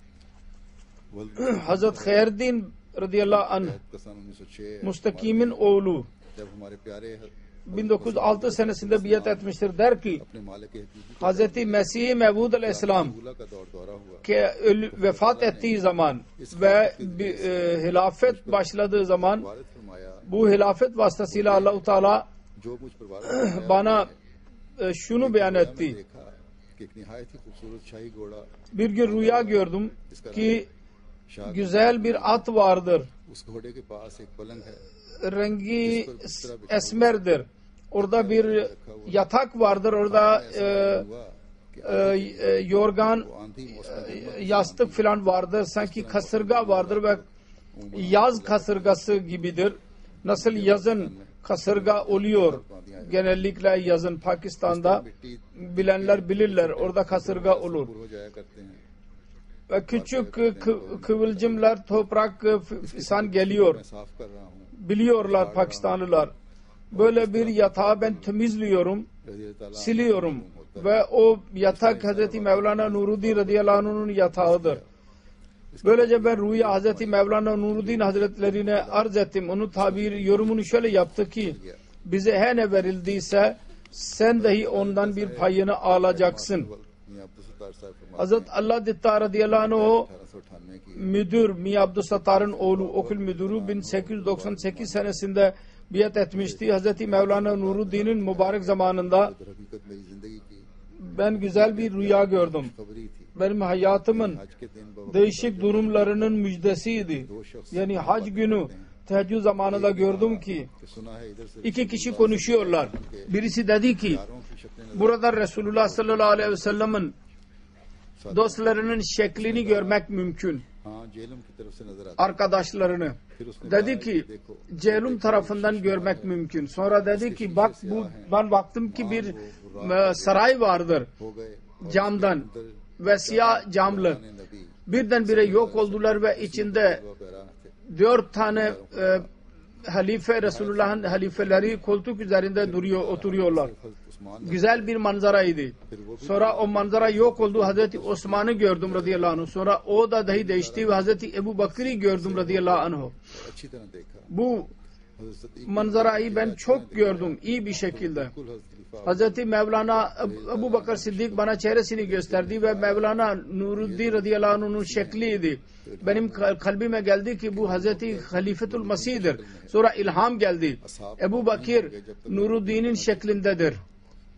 Hazret Khairuddin radıyallahu anh का सन 1906 Mustakim'in oğlu जब हमारे प्यारे 1906 senesinde biat etmiştir. Der ki अपने मालिक के हकीकी Hazreti Mesih Mevud aleyhisselam दूल्हा का दौरा हुआ vefat ettiği zaman ve hilafet başladığı zaman वारिस फरमाया bu hilafet vasıtasıyla Allah-u Teala जो मुझ पर वारिस bana şunu beyan etti. देखा कि एक निहायत ही खूबसूरत शाही घोड़ा Bir gün rüya gördüm ki Shah güzel bir at vardır. उस घोड़े के पास एक पलंग है Rengi esmerdir. Orada bir yatak vardır. Orada हुआ कि yorgan, वो आंधी मौसम yastık filan vardır. Sanki kasırga vardır ve yaz kasırgası gibidir. Nasıl yazın kasırga oluyor. Genellikle yazın Pakistan'da bilenler bilirler. Orada kasırga olur. हो जाया करते हैं Ve küçük kıvılcımlar, toprak fisan geliyor. मैं साफ कर रहा हूँ Biliyorlar Pakistanlılar. Böyle bir yatağı ben temizliyorum, रज़ी अल्लाह siliyorum. Ve o yatak Hazreti Mevlana Nuruddin radıyallahu anh'ın yatağıdır. Böylece ben rüya Hazreti Mevlana Nuruddin Hazretlerine arz ettim. Onun yorumunu şöyle yaptı ki bize her ne verildiyse sen dahi ondan bir payını alacaksın. मियां अब्दुल सत्तार साहब फरमाते Hazret Allah Ditta radıyallahu anh o 1898 की müdür Miya Abdüsattar'ın oğlu okul müdürü 1898 senesinde biat etmişti. Hazreti Mevlana Nuruddin'in mübarek zamanında हकीकत मेरी जिंदगी की ben güzel bir rüya gördüm. खबरी थी Benim hayatımın आज के दिन değişik durumlarının müjdesiydi. Yani hac günü teheccüd zamanında gördüm ki कि सुना है इधर से iki kişi konuşuyorlar. Birisi dedi ki यारों की शक्लें burada Resulullah sallallahu aleyhi ve sellem'in dostlarının şeklini görmek mümkün. हाँ जेलम की तरफ से नजर आती Arkadaşlarını. फिर उसने Dedi ki Celum tarafından görmek mümkün. Sonra dedi ki bak ben baktım ki bir saray vardır हो गए camdan ve siyah camlı. ने नबी Birdenbire yok oldular ve içinde व बैरान थे 4 tane halife Resulullah'ın halifeleri koltuk üzerinde oturuyorlar. Usman Güzel bir manzaraydı. Sonra o manzara yok oldu. Hazreti Osman'ı gördüm radıyallahu anh. Sonra o da dahi değişti ve Hazreti Ebu Bakır'ı gördüm radıyallahu anh. अच्छी तरह देखा Bu हजरत manzarayı ben çok gördüm iyi bir şekilde. कुल हजरत खलीफा Hazreti Mevlana Ebu Bakır Siddik bana çehresini gösterdi ve Mevlana Nuruddin radıyallahu anh'ın şekliydi. Benim kalbime geldi ki bu Hazreti Halifetul Masih'dir. Sonra ilham geldi. Ebu Bakır Nuruddin'in şeklindedir.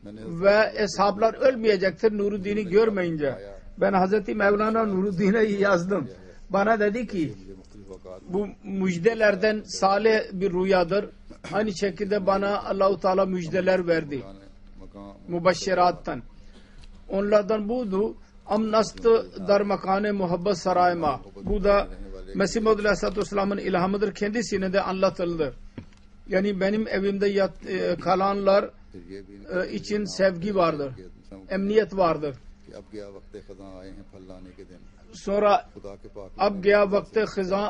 मैंने Ve eshablar ölmeyecektir Nuruddin'i görmeyince. Ben Hazreti Mevlana Nuruddin'e yazdım. Bana dedi ki मुझे मुख्तलिफ औकात bu müjdelerden salih bir rüyadır. Aynı şekilde bana Allah-u Teala müjdeler verdi. मकाम Mubaşşerattan. Onlardan budu amnastı dar makane muhabbet sarayma. Bu da Mesih Maud Aleyhisselatü Vesselam'ın ilhamıdır. Kendisine de anlatıldı. Yani benim evimde kalanlar फिर ये भी için sevgi vardır. Emniyet vardır. कि अब गया वक्त खजां आए हैं फल लाने के दिन Sonra खुदा के पाक अब गया वक्त खिजां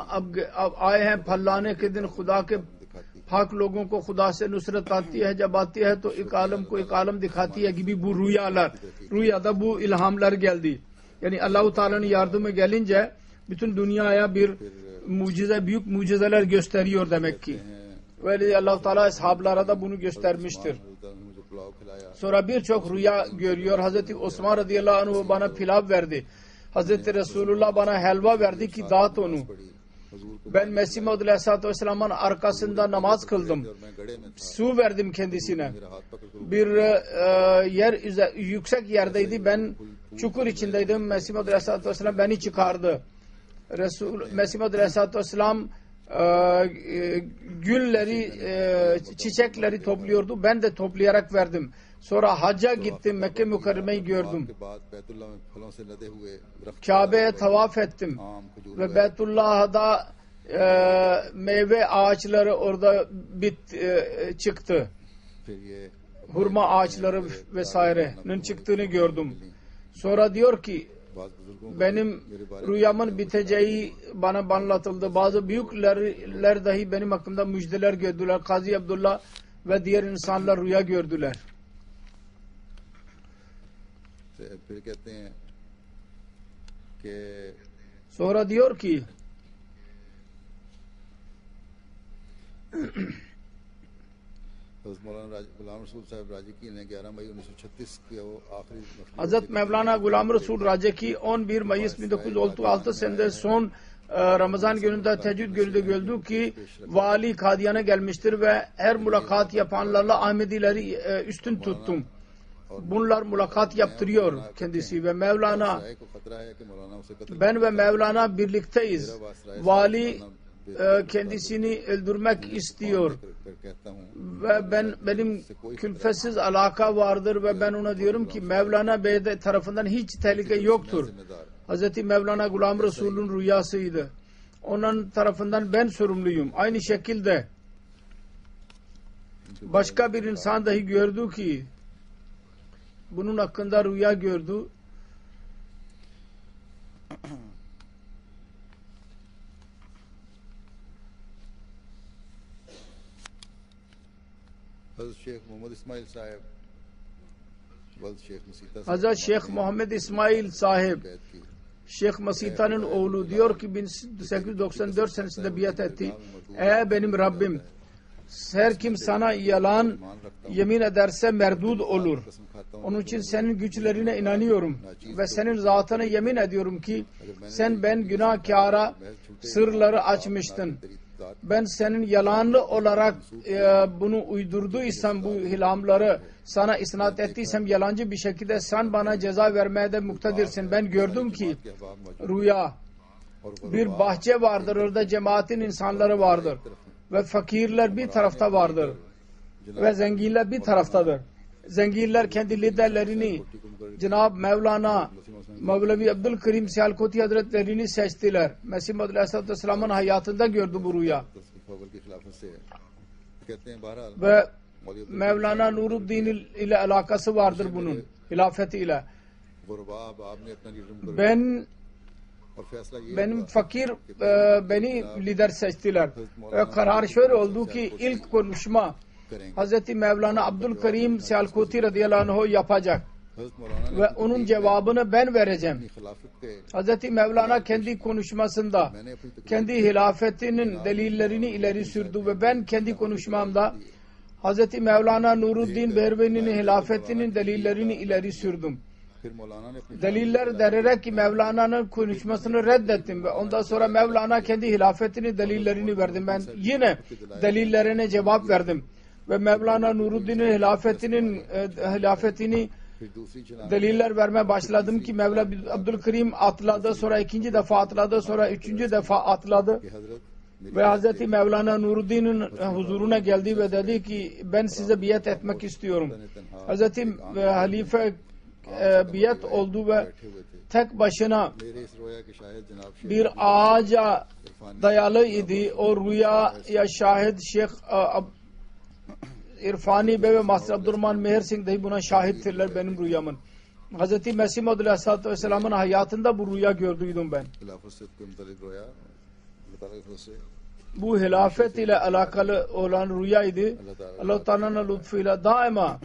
अब आए हैं फलाने के दिन खुदा के दिखाती पाक लोगों को खुदा से नुसरत आती है जब आती है तो एक आलम को एक आलम दिखाती है gibi bu rüyada bu ilhamlar geldi. Yani Allah-u Teala'nın yardımı gelince bütün dünyaya bir mucize, büyük mucizeler gösteriyor demek ki. Ve Allah-u Teala ashablara da bunu göstermiştir. मुझे पुलाव खिलाया Sonra birçok rüya görüyor. Hazreti Osman radıyallahu anh bana pilav verdi. Hazreti Resulullah bana helva verdi ki dağıt onu. हजूर को Ben Mesih Maud Aleyhisselatü Vesselam'ın arkasında namaz kıldım. और मैं गड़े में था Su verdim kendisine. मेरा हाथ पकड़ Bir yüksek yerdeydi. Ben çukur içindeydim. Mesih Maud Aleyhisselatü Vesselam beni çıkardı. Mesih Maud Aleyhisselatü Vesselam gülleri, çiçekleri topluyordu. Ben de toplayarak verdim. Sonra hacca gittim. Mekke Mükerreme'yi gördüm. Kabe'ye tavaf ettim. Ve Beytullah'da meyve ağaçları orada çıktı. Hurma ağaçları vesairenin çıktığını gördüm. Sonra diyor ki benim rüyamın biteceği bana anlatıldı. Bazı büyükler dahi benim hakkımda müjdeler gördüler. Kazi Abdullah ve diğer insanlar rüya gördüler. Sonra diyor ki Hazret Mevlana Gulam Resul Raceki 11 Mayıs 1936 senede son Ramazan gününde teheccüd gününde gördü ki vali Kadiyan'a gelmiştir ve her mülakat yapanlarla Ahmedileri üstün tuttum. Bunlar mülakat yaptırıyor kendisi ve Mevlana, ben ve Mevlana birlikteyiz. Vali kendisini öldürmek istiyor ve benim külfetsiz alaka vardır ve ben ona diyorum ki Mevlana Bey tarafından hiç tehlike yoktur. Hz. Mevlana Gulam Resul'ün rüyasıydı. Onun tarafından ben sorumluyum. Aynı şekilde başka bir insan dahi gördü ki bunun hakkında rüya gördü. Hazret Şeyh Muhammed İsmail sahip Şeyh Masita'nın oğlu diyor ki 1894 senesinde biat etti. Ey benim Rabbim, her kim sana yalan yemin ederse merdud olur. Onun için senin güçlerine inanıyorum ve senin zatına yemin ediyorum ki sen ben günahkara sırları açmıştın. Ben senin yalanlı olarak bunu uydurduysam, bu hilamları sana isnat ettiysem yalancı bir şekilde sen bana ceza vermeye de muktedirsin. Ben gördüm ki rüya bir bahçe vardır, orada cemaatin insanları vardır ve fakirler bir tarafta vardır ve zenginler bir taraftadır. Zenginler kendi liderlerini Cenab-ı Mevlana Mevlevi Abdülkerim Sialkoti Hazretlerini seçtiler. Mesih Maud Aleyhisselatü Vesselam'ın hayatında gördü bu rüya. Ve Mevlana Nuruddin ile alakası vardır bunun. Hilafeti ile. Benim fakir beni lider seçtiler. Ve karar şöyle oldu ki ilk konuşma Hz. Mevlana Abdülkerim Sialkoti radıyallahu anh yapacak. Ve onun cevabını ben vereceğim. Hz. Mevlana kendi konuşmasında kendi hilafetinin delillerini ileri sürdü ve ben kendi konuşmamda Hz. Mevlana Nuruddin Berveni'nin hilafetinin delillerini ileri sürdüm. Deliller dererek ki Mevlana'nın konuşmasını reddettim ve ondan sonra Mevlana kendi hilafetinin delillerini verdim. Ben yine delillerine cevap verdim ve Mevlana Nuruddin'in hilafetini deliller vermeye başladım ki Mevla Abdülkerim atladı, sonra ikinci defa atladı, sonra üçüncü defa atladı ve Hz. Mevlana Nuruddin'in huzuruna geldi ve dedi ki ben size biat etmek istiyorum. Hz. Halife biat oldu ve tek başına bir ağaca dayalı idi. O rüyaya şahit Şeyh İrfani Bey ve Master Abdurrahman Meher Singh dahi buna şahittirler benim rüyamın. Hz. Mesih Maud Aleyhisselatü Vesselam'ın hayatında bu rüya gördüydüm ben. Bu hilafet ile alakalı olan rüyaydı. Allah-u Teala'nın lütfuyla daima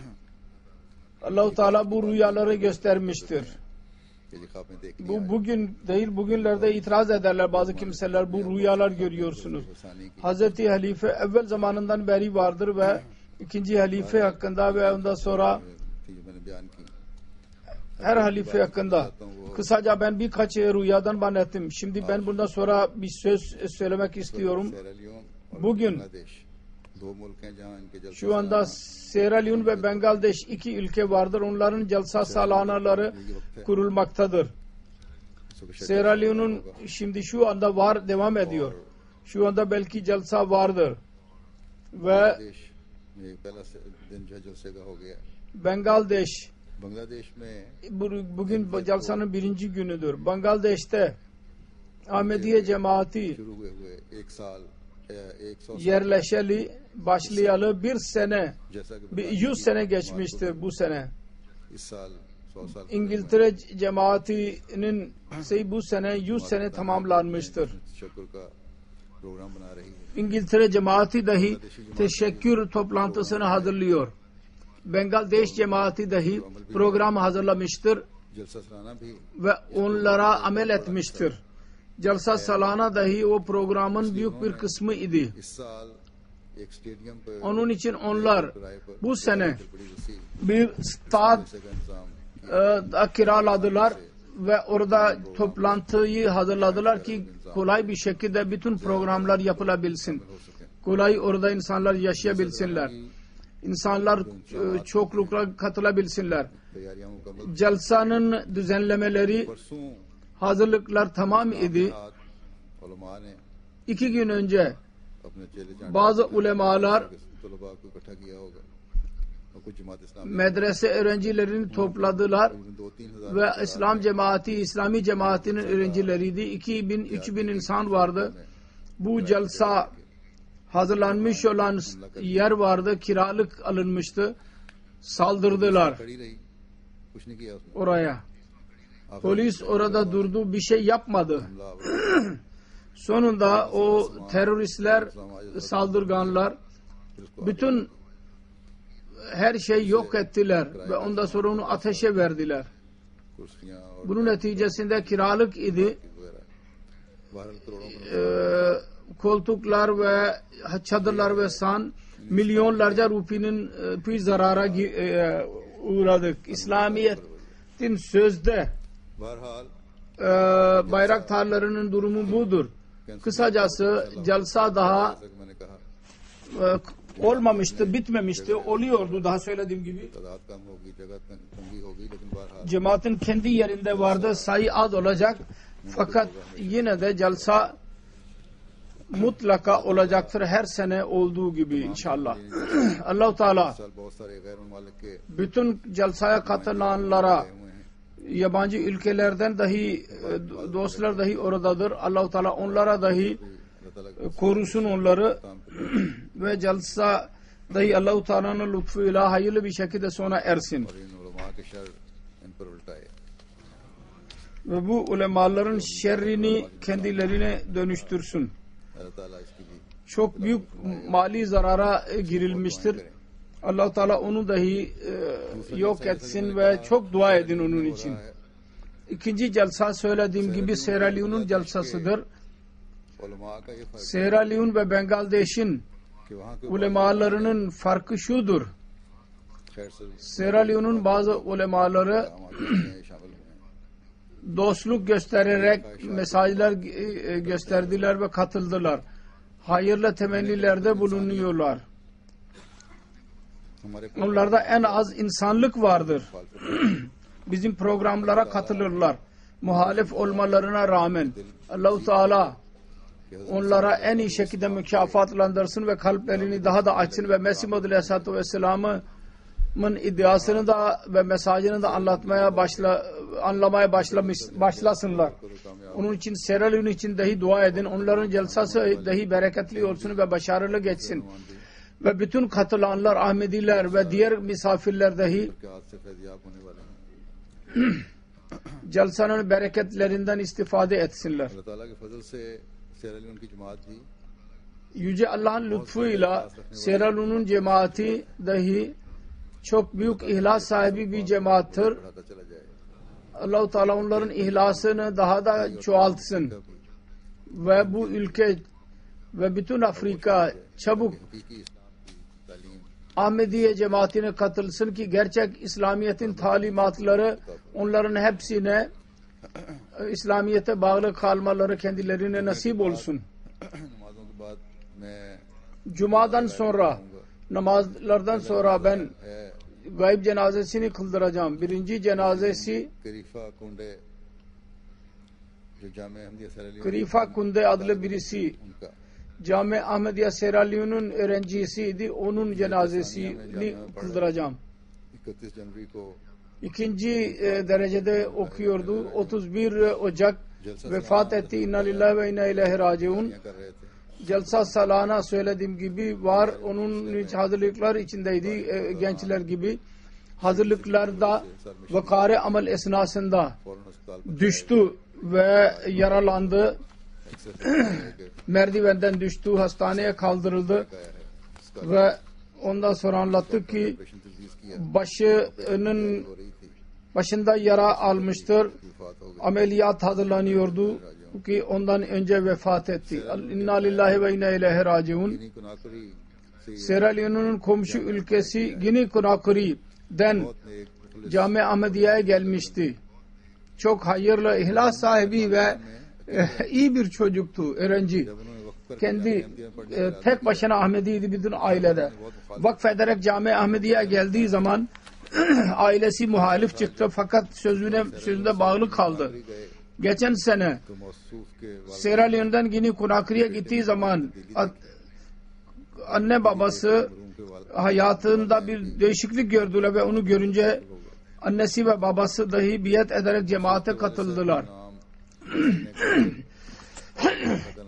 Allah-u Teala bu rüyaları göstermiştir. Bu bugün değil, bugünlerde itiraz ederler bazı kimseler, bu rüyalar görüyorsunuz. Hazreti Halife evvel zamanından beri vardır ve ikinci halife hakkında ve ondan sonra her halife hakkında kısaca ben birkaç rüyadan bahsettim. Şimdi ben bundan sonra bir söz söylemek istiyorum. Bugün şu anda Sierra Leone ve Bangladeş iki ülke vardır. Onların celsa salanaları kurulmaktadır. Sierra Leone'un şimdi şu anda var, devam ediyor. Şu anda belki celsa vardır. Ve Bangladesh में पहला दिन जो है जलसे का हो गया। Bangladeş बांग्लादेश में bugün bu celsanın birinci günüdür. Bangladeş'te Ahmediye cemaati शुरू हुए एक साल 100 yerleşeli başlayalı bir sene, जैसा कि 100 sene geçmiştir bu sene. इस साल 100 साल İngiltere cemaatinin bu sene 100 sene tamamlanmıştır. तशक्कुर का प्रोग्राम बना रही है। İngiltere cemaati dahi teşekkür toplantısını hazırlıyor. Bangladeş cemaati dahi program hazırlamıştır जलसा सलाना भी ve onlara amel etmiştir. Jalsa Salana dahi o programın büyük bir kısmı idi. इस साल एक स्टेडियम पर Onun için onlar किराए पर bu sene बड़ी वसी bir stad जलसे का इंतजाम da kiraladılar ve orada toplantıyı hazırladılar ki kolay bir şekilde bütün programlar yapılabilsin. हो सके। Kolay orada insanlar yaşayabilsinler. İnsanlar çoklukla katılabilsinler. तैयारियां मुकम्मल। Celsanın düzenlemeleri, परसों hazırlıklar tamam idi. उलमा ने 2 gün önce अपने चेले bazı ulemalar तलबा को इकट्ठा किया होगा और कुछ जमात इस्लामी medrese öğrencilerini topladılar तकरीबन 2-3 हज़ार ve İslam cemaati, İslami cemaatinin öğrencileriydi. 2000-3000 insan vardı. Bu celsa hazırlanmış olan yer vardı, kiralık alınmıştı. Saldırdılar खड़ी रही, कुछ नहीं किया उसने। oraya. Polis orada durdu, bir şey yapmadı. हमला Sonunda o teröristler, saldırganlar bütün her şey yok ettiler ve ondan sonra onu ateşe verdiler. कुर्सियां और Bunun neticesinde kiralık idi. वगैरह बाहर करोड़ों Koltuklar ve çadırlar ve milyonlarca rupi zarara uğradık. İslamiyet'in sözde बहरहाल bayraktarlarının durumu budur. Kısacası celsa daha जैसा कि मैंने कहा olmamıştı, bitmemişti. Oluyordu daha söylediğim gibi. तादाद कम होगी, जगह तंगी होगी, लेकिन बहरहाल Cemaatin kendi yerinde vardı. Sayı az olacak. Fakat yine de celsa mutlaka olacaktır. Her sene olduğu gibi inşallah. Allah-u Teala इस साल बहुत सारे गैर मुमालिक के bütün celsaya katılanlara, आए हुए हैं। yabancı ülkelerden dahi dostlar dahi oradadır. Allah-u Teala onlara dahi अल्लाह ताला korusun onları काम ve celsa dahi Allah-u Teala'nın lütfuyla hayırlı bir şekilde sona ersin. और इन उलमा के शर इन पर उल्टाए। Ve bu ulemaların şerrini kendilerine dönüştürsün. अल्लाह ताला इसकी भी Çok büyük mali zarara girilmiştir. Allah-u Teala onu dahi yok etsin ve çok dua edin onun için. İkinci celsa söylediğim gibi Sierra Leone'un celsasıdır. उलमा का ये फर्क Sierra Leone ve Bangladeş'in कि वहाँ के ulemalarının farkı şudur. खैर से Sierra Leone'un bazı ulemaları शामिल हुए। dostluk göstererek mesajlar gösterdiler ve katıldılar. Hayırlı temennilerde bulunuyorlar. हमारे Onlarda en az insanlık vardır. Bizim programlara katılırlar. Muhalif olmalarına rağmen Allah-u Teala onlara en iyi şekilde mükafatlandırsın ve kalplerini daha da açsın ve Mesih Muhammed Aleyhisselatü Vesselam'ın iddiasını da ve mesajını da anlamaya başlasınlar. Onun için Sierra Leone için dahi dua edin. Onların celsası dahi bereketli olsun ve başarılı geçsin. Ve bütün katılanlar, Ahmediler ve diğer misafirler dahi के हाथ से फैजियाब होने वाले हैं। celsanın bereketlerinden istifade etsinler. अल्लाह ताला के फजल से सियरा लियोन की जमात भी Yüce Allah'ın lütfuyla Sierra Leone'un cemaati dahi çok büyük ihlas sahibi bir cemaattir. बढ़ाता चला जाएगा। Allah-u Teala onların ihlasını daha da çoğaltsın. Ve bu ülke ve bütün Afrika çabuk हकीकी इस्लाम की तालीम Ahmediye cemaatine katılsın ki gerçek İslamiyet'in talimatları onların hepsine İslamiyet'e bağlı kalmaları kendilerine nasip olsun. नमाजों के बाद मैं Cuma'dan sonra, namazlardan sonra ben है gayb cenazesini kıldıracağım. Birinci cenazesi करीफा कुंडे जो जामे अहमदिया सैरा Leone Krifa Kunde adlı birisi उनका Cami Ahmediye Sierra Leone'un öğrencisiydi. Onun cenazesini kıldıracağım. 31 जनवरी को İkinci derecede okuyordu. 31 Ocak vefat etti. İnna lillahi ve inna ileyhi raciun. कर रहे थे Celsa salana söylediğim gibi var. Onun hazırlıklar içindeydi. Gençler gibi. Hazırlıklarda vakare amel esnasında फौरन अस्पताल düştü ve yaralandı. Merdivenden düştü. Hastaneye kaldırıldı. गया है इसका Ve ondan sonra anlattı ki operation तजवीज़ किया başında yara almıştır. वफात हो गई Ameliyat hazırlanıyordu ki ondan önce vefat etti. İnna lillahi ve inna ileyhi raciun. गिनी कोनाकरी से Sierra Leone'un komşu ülkesi Guinea Conakry'den मौत ने एक मुखलिस Cami Ahmediye'ye gelmişti. Çok hayırlı, ihlas sahibi ve iyi bir çocuktu, öğrenci. जब उन्होंने वक्फ करके Kendi अहमदिया पढ़ने tek başına Ahmediydi bütün ailede. Vakfederek Cami Ahmediye'ye geldiği zaman ailesi muhalif çıktı fakat sözüne bağlı kaldı. गए Geçen sene तो मौसूफ के वालिद Sierra Leone'den Guinea Conakry'ye gittiği zaman anne babası मरहूम के वालिद hayatında bir değişiklik gördüler ve onu görünce annesi ve babası dahi biat ederek cemaate katıldılar.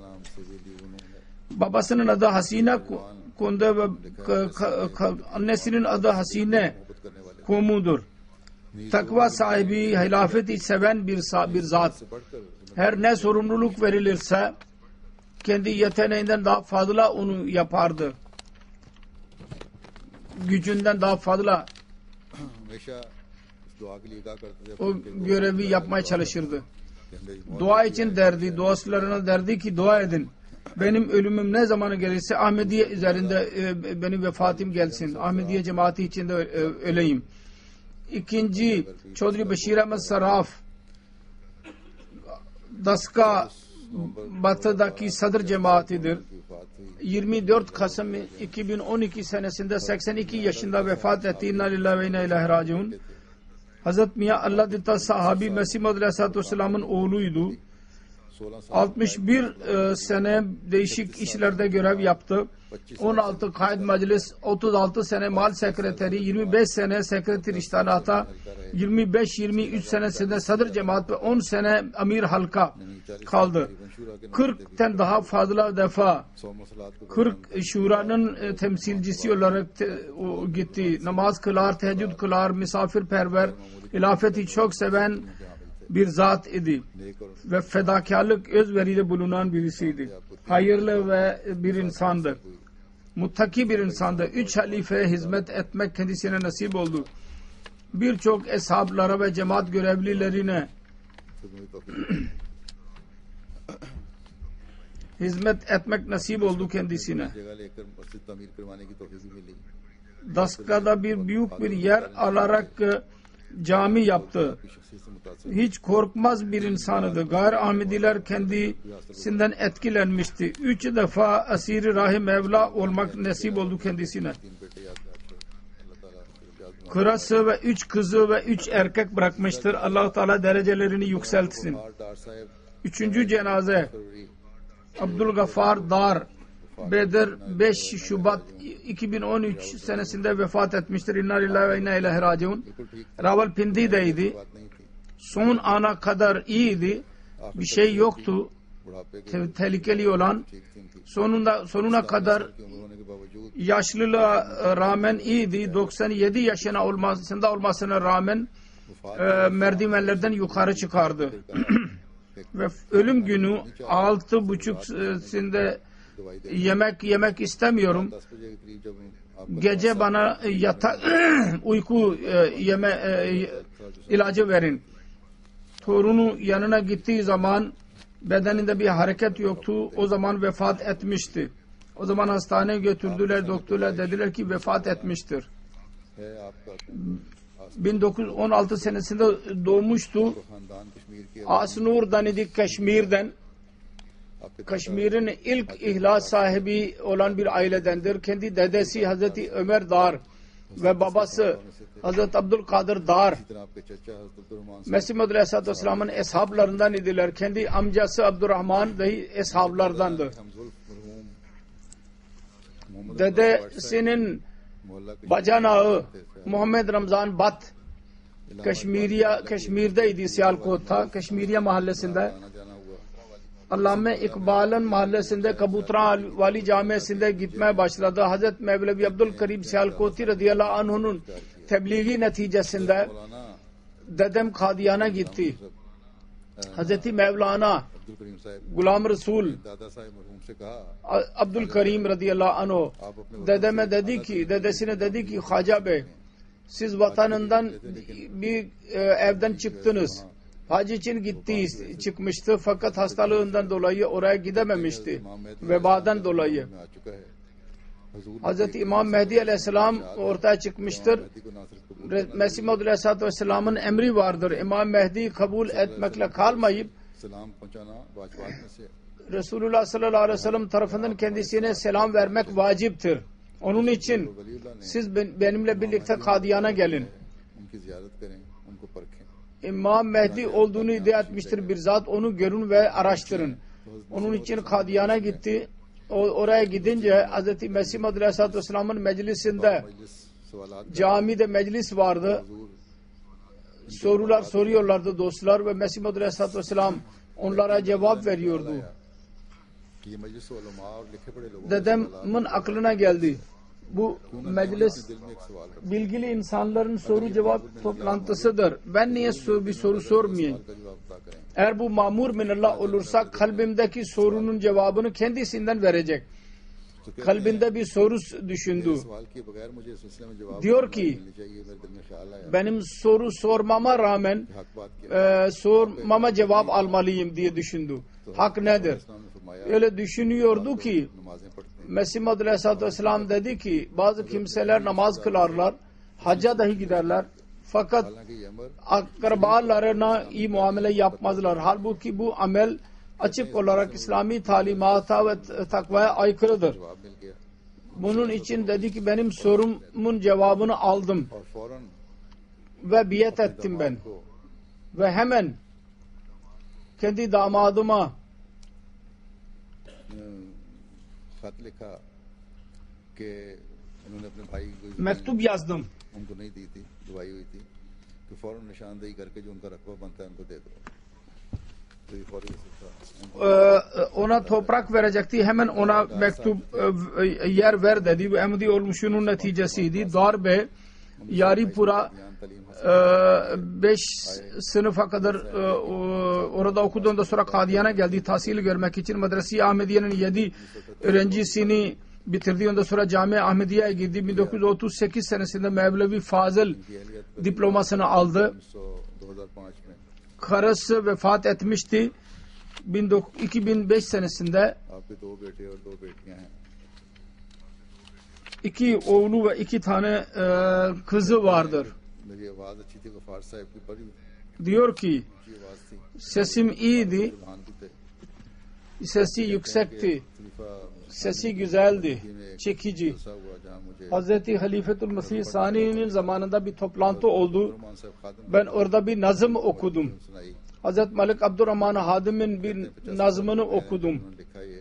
नाम से भी ली उन्होंने Babasının adı Hasine Kunde ve annesinin adı Hasine मोहब्बत करने वाले Kumu'dur. Takva sahibi, hilafeti seven bir zat. बढ़कर Her ne sorumluluk verilirse kendi yeteneğinden daha fazla onu yapardı. Gücünden daha fazla हमेशा इस दुआ के लिए कहा करते थे o görevi yapmaya çalışırdı. कि हमें Dua için derdi, duaslarına derdi ki dua edin. Benim ölümüm ne zamanı gelirse Ahmediye üzerinde benim vefatım gelsin. Ahmediye cemaati içinde öleyim. İkinci Çodri Beşir Ahmet Sarraf Daska batıdaki Sadr cemaatidir. की वफात हुई 24 Kasım 2012 senesinde 82 yaşında vefat etti. İnna lillahi ve inna ileyhi raciun. Hazret Miya Allah Ditta sahabi Mesih Maud Aleyhisselatü Vesselam'ın oğluydu. 16 साल 61 sene değişik işlerde görev yaptı. 16 kaid meclis, 36 sene mal sekreteri, 25 sene sekreter iştahlata, 25-23 senesinde sadr cemaat ve 10 sene amir halka kaldı. 40'ten daha fazla defa 100 मसलात को 40 şuranın temsilcisi olarak o gitti. Namaz kılar, teheccüd kılar, misafirperver, hilafeti çok seven bir zat idi. नेक और Ve fedakarlık özveride bulunan birisiydi. Hayırlı ve bir insandı. Muttaki bir insandı. 3 halifeye hizmet etmek kendisine nasip oldu. Birçok eshablara ve cemaat görevlilerine खिदमत तौफीक hizmet etmek nasip oldu kendisine. जगह लेकर मस्जिद तमीर करवाने की तौफीक भी मिली Daska'da büyük bir yer alarak cami yaptı. की शख्सियत से मुतासर Hiç korkmaz bir insanıydı. Gayr Ahmediler kendisinden etkilenmişti. 3 defa asiri Rahim Mevla olmak nasip oldu kendisine. 3 बेटे याद रखो अल्लाह ताला याद Kırası ve 3 kızı ve 3 erkek bırakmıştır. Allah Teala derecelerini yükseltsin. डार साहब 3. cenaze फरवरी Abdülgafar Dar Bedir 5 Şubat 2013 senesinde vefat etmiştir. İnna lillahi ve inna ileyhi raciun. बिल्कुल ठीक Rawalpindi'deydi. बात नहीं थी Son ana kadar iyiydi. Bir şey yoktu. बुढ़ापे के Tehlikeli olan ठीक थी उनकी sonuna kadar की उम्र होने के बावजूद yaşlılığa rağmen iyiydi. 97 yaşına olmasına rağmen merdivenlerden yukarı çıkardı. Ve ölüm günü 6:30'sinde yemek istemiyorum. 10 बजे के करीब जब आपका Gece bana uyku ilacı verin. Torunu yanına gittiği zaman bedeninde bir hareket yoktu. O zaman vefat etmişti. O zaman hastaneye götürdüler. Doktorlar dediler ki vefat etmiştir. है आपका 1916 senesinde doğmuştu. खानदान कश्मीर के Asnur'dan idi, Kaşmir'den. आपके Kaşmir'in ilk ihlas sahibi olan bir ailedendir. Kendi dedesi Hazreti Ömer Dar ve babası Hazreti Abdülkadir Dar इसी तरह आपके चचा हज़रत अब्दुर्रहमान साहब Mesih Maud Aleyhisselatü Vesselam'ın eshablarından idiler. Kendi amcası Abdurrahman dahi eshablardandı. हमजुल्फ मरहूम मोहम्मद Dedesinin मोहल्ला के bacanağı Muhammed Ramzan Bat Keşmir'deydi, Siyalkot'ta, Keşmiriye mahallesinde. आना जाना हुआ Allame İkbal'ın mahallesinde Kabutra Vali Camii'sinde gitmeye başladı. Hazreti Mevlevi Abdülkerim Siyalkoti radıyallahu anh'unun tebliği neticesinde मौलाना dedem Kadiyan'a gitti. Hazreti Mevlana Abdul करीम साहब Gulam Resul Dada साहब मरहूम से कहा Abdülkerim radıyallahu anh आप अपने dedeme dedi ki, dedesine dedi ki, Haca Bey, siz vatanından bir evden çıktınız. Hac için çıkmıştı fakat hastalığından dolayı oraya gidememişti. Vebadan dolayı. में आ चुका है हजूर Hazreti İmam Mehdi Aleyhisselam ortaya çıkmıştır. Mahdi को ना सिर्फ कबूल Mesih Maud Aleyhisselatü Vesselam'ın emri vardır. İmam Mehdi kabul etmekle kalmayıp सलाम पहुंचाना वाजबात में से Resulullah sallallahu aleyhi ve sellem tarafından kendisine selam vermek vaciptir. Onun için Waliullah ने siz benimle birlikte Kadiyan'a gelin. उनकी जियारत करें उनको परखें İmam Mehdi olduğunu iddia etmiştir bir zat. Onu görün ve araştırın. Onun için Kadiyan'a gitti. Oraya gidince Hz. Mesih Maud Aleyhisselatü Vesselam'ın meclisinde मजलिस सवालात camide meclis vardı. हजूर Sorular soruyorlardı dostlar ve Mesih Maud Aleyhisselatü Vesselam onlara cevap veriyordu. कि ये मजलिस उलमा और लिखे पढ़े लोगों Dedemin aklına geldi. Bu meclis के दिल में एक सवाल रखा bilgili insanların soru cevap toplantısıdır. Ben niye bir soru sormayayım? का जवाब अदा करें Eğer bu mamur minallah olursa kalbimdeki sorunun cevabını kendisinden verecek. Kalbinde bir soru düşündü. सवाल किए बगैर मुझे इस सिलसिले में जवाब Diyor ki मिलनी चाहिए मेरे दिल में ख्याल आया benim soru sormama rağmen हक बात किया sormama cevap almalıyım diye düşündü. Hak nedir? इस्लाम ने फरमाया Öyle düşünüyordu ki नमाजें पढ़ते हैं Mesih Maud Aleyhisselatü Vesselam dedi ki bazı kimseler namaz kılarlar, hacca dahi giderler. Fakat हालांकि ये अमर akrabalarına iyi muamele yapmazlar. Halbuki bu amel açık olarak İslami talimata ve takvaya aykırıdır. जवाब मिल गया Bunun için dedi ki benim sorumun cevabını aldım और फौरन ve biat ettim ben. को Ve hemen kendi damadıma खत लिखा कि उन्होंने अपने भाई को mektup yazdım. उनको नहीं दी थी दुआई हुई थी कि फौरन निशानदेही करके जो उनका रकबा बनता है उनको दे दो तो ये फौरी Ona toprak verecekti. Hemen ona mektup yer ver dedi. Bu emdi olmuşunun neticesiydi. Darbe Yaripura 5 sınıfa kadar orada okuduğunda sonra Kadiyan'a geldi tahsil görmek için. Medrese-i Ahmediye'nin 7 öğrencisini bitirdi. Ondan sonra Cami Ahmediye'ye girdi. 1938 senesinde Mevlevi Fazıl diplomasını aldı. 2005 में Karısı vefat etmişti. 2005 senesinde आपके 2 बेटे और 2 बेटियां हैं 2 oğlu ve 2 tane kızı vardır. मेरी आवाज अच्छी थी गफार साहब की बड़ी Diyor ki ऊंची आवाज थी sesim iyiydi, प्रधान भी थे sesi yüksekti, खलीफा sesi güzeldi, çekici. ऐसा हुआ जहां मुझे Hazreti Halifetül Mesih Sani'nin zamanında bir toplantı oldu. Rahman साहब खादिम Ben orada bir nazım okudum. सुनाई Hazreti Malik Abdurrahman Hadim'in bir nazmını okudum. उन्होंने लिखा ये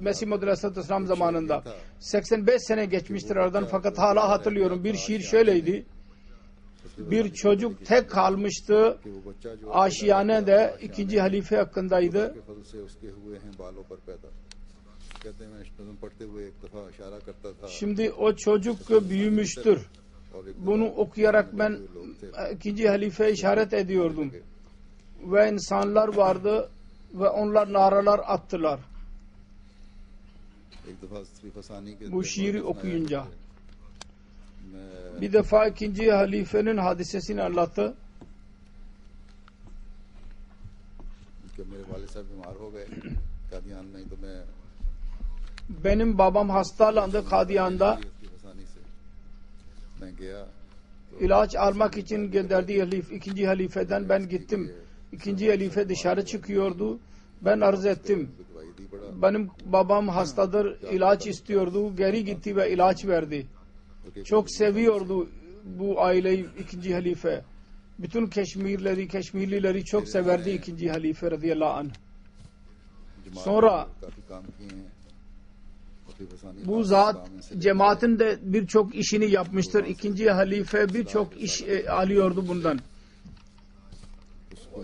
Mesih Maud Aleyhisselatü Vesselam zamanında. 85 sene geçmiştir aradan fakat hala hatırlıyorum. Bir şiir şöyleydi. Bir çocuk tek kalmıştı. कि वो बच्चा जो Aşiyane de 2. halife hakkındaydı. के फजल से उसके हुए हैं बालों पर पैदा कहते हैं मैं नज़म पढ़ते हुए एक दफा इशारा करता था Şimdi o çocuk büyümüştür. और एक Bunu okuyarak ben 2. halifeye işaret ediyordum. Ve insanlar vardı ve onlar naralar attılar. एक दफा खलीफा सानी के Bu şiiri okuyunca. मैं Bir defa 2. halifenin hadisesini anlattı. कि मेरे वालिद साहब बीमार हो गए कादियान में तो मैं Benim babam hastalandı Kadiyan'da. खलीफा सानी से मैं गया İlaç almak için gönderdiği 2. halifeden ben gittim. 2. halife dışarı çıkıyordu. Ben arz ettim. दवाई दी बड़ा Benim babam hastadır, ilaç istiyordu. Geri gitti ve ilaç verdi. çok seviyordu bu aileyi ikinci halife. Bütün Keşmirlileri çok severdi ikinci halife radıyallahu anh. Sonra bu zat cemaatin de birçok işini yapmıştır. İkinci halife birçok iş alıyordu bundan.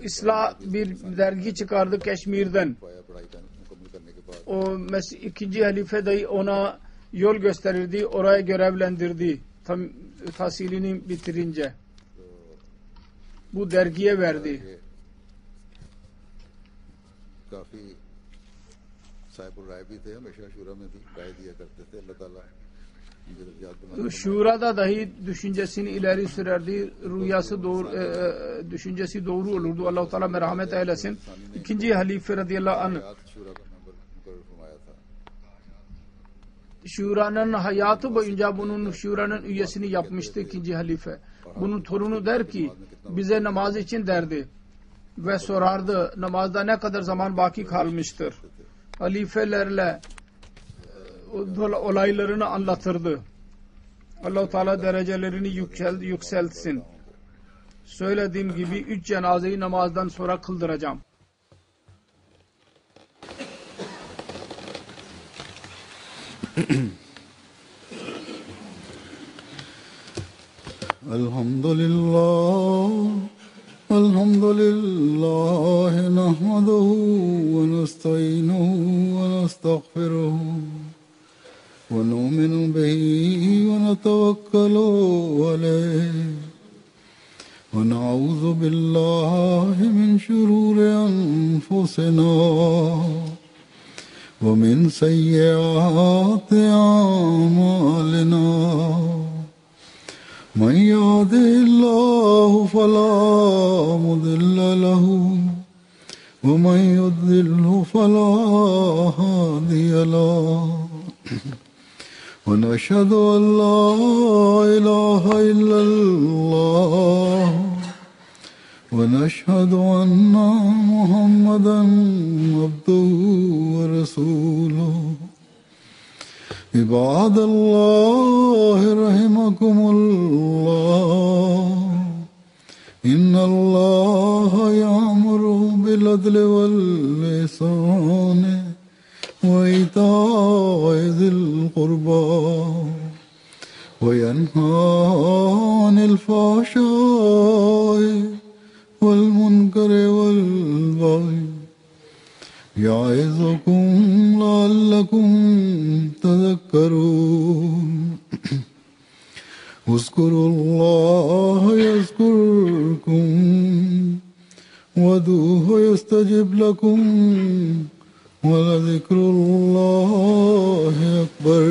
İslah bir dergi çıkardı Keşmir'den. O ikinci halife dahi ona yol gösterirdi, oraya görevlendirdi. Tam tahsilini bitirince bu dergiye verdi. Şurada dahi düşüncesini ileri sürerdi. Rüyası doğru, düşüncesi doğru olurdu. Allah-u Teala merhamet eylesin. İkinci halife radıyallahu anh Şura'nın hayatı boyunca bunun Şura'nın üyesini yapmıştı ikinci halife. Bunun torunu der ki bize namaz için derdi ve sorardı namazda ne kadar zaman baki kalmıştır. Halifelerle olaylarını anlatırdı. Allah-u Teala derecelerini yükseltsin. Söylediğim gibi 3 cenazeyi namazdan sonra kıldıracağım. Elhamdülillah nahmaduhu ve nestainuhu ve nestağfiruhu ve nu'minu bihi ve netevekkalu aleyhi ve na'udzu billahi min şururi enfusina ومن سيئات أعمالنا من يهده الله فلا مضل له ومن يضلل فلا هادي له ونشهد أن لا إله إلا الله ونشهد أن محمدا عبده ورسوله عباد الله رحمكم الله إن الله يأمر بالعدل والإحسان وإيتاء ذي القربى وينهى عن الفحشاء والمنكر والبغي يعظكم لعلكم تذكرون اذكروا الله يذكركم وادعوه يستجب لكم ولذكر الله أكبر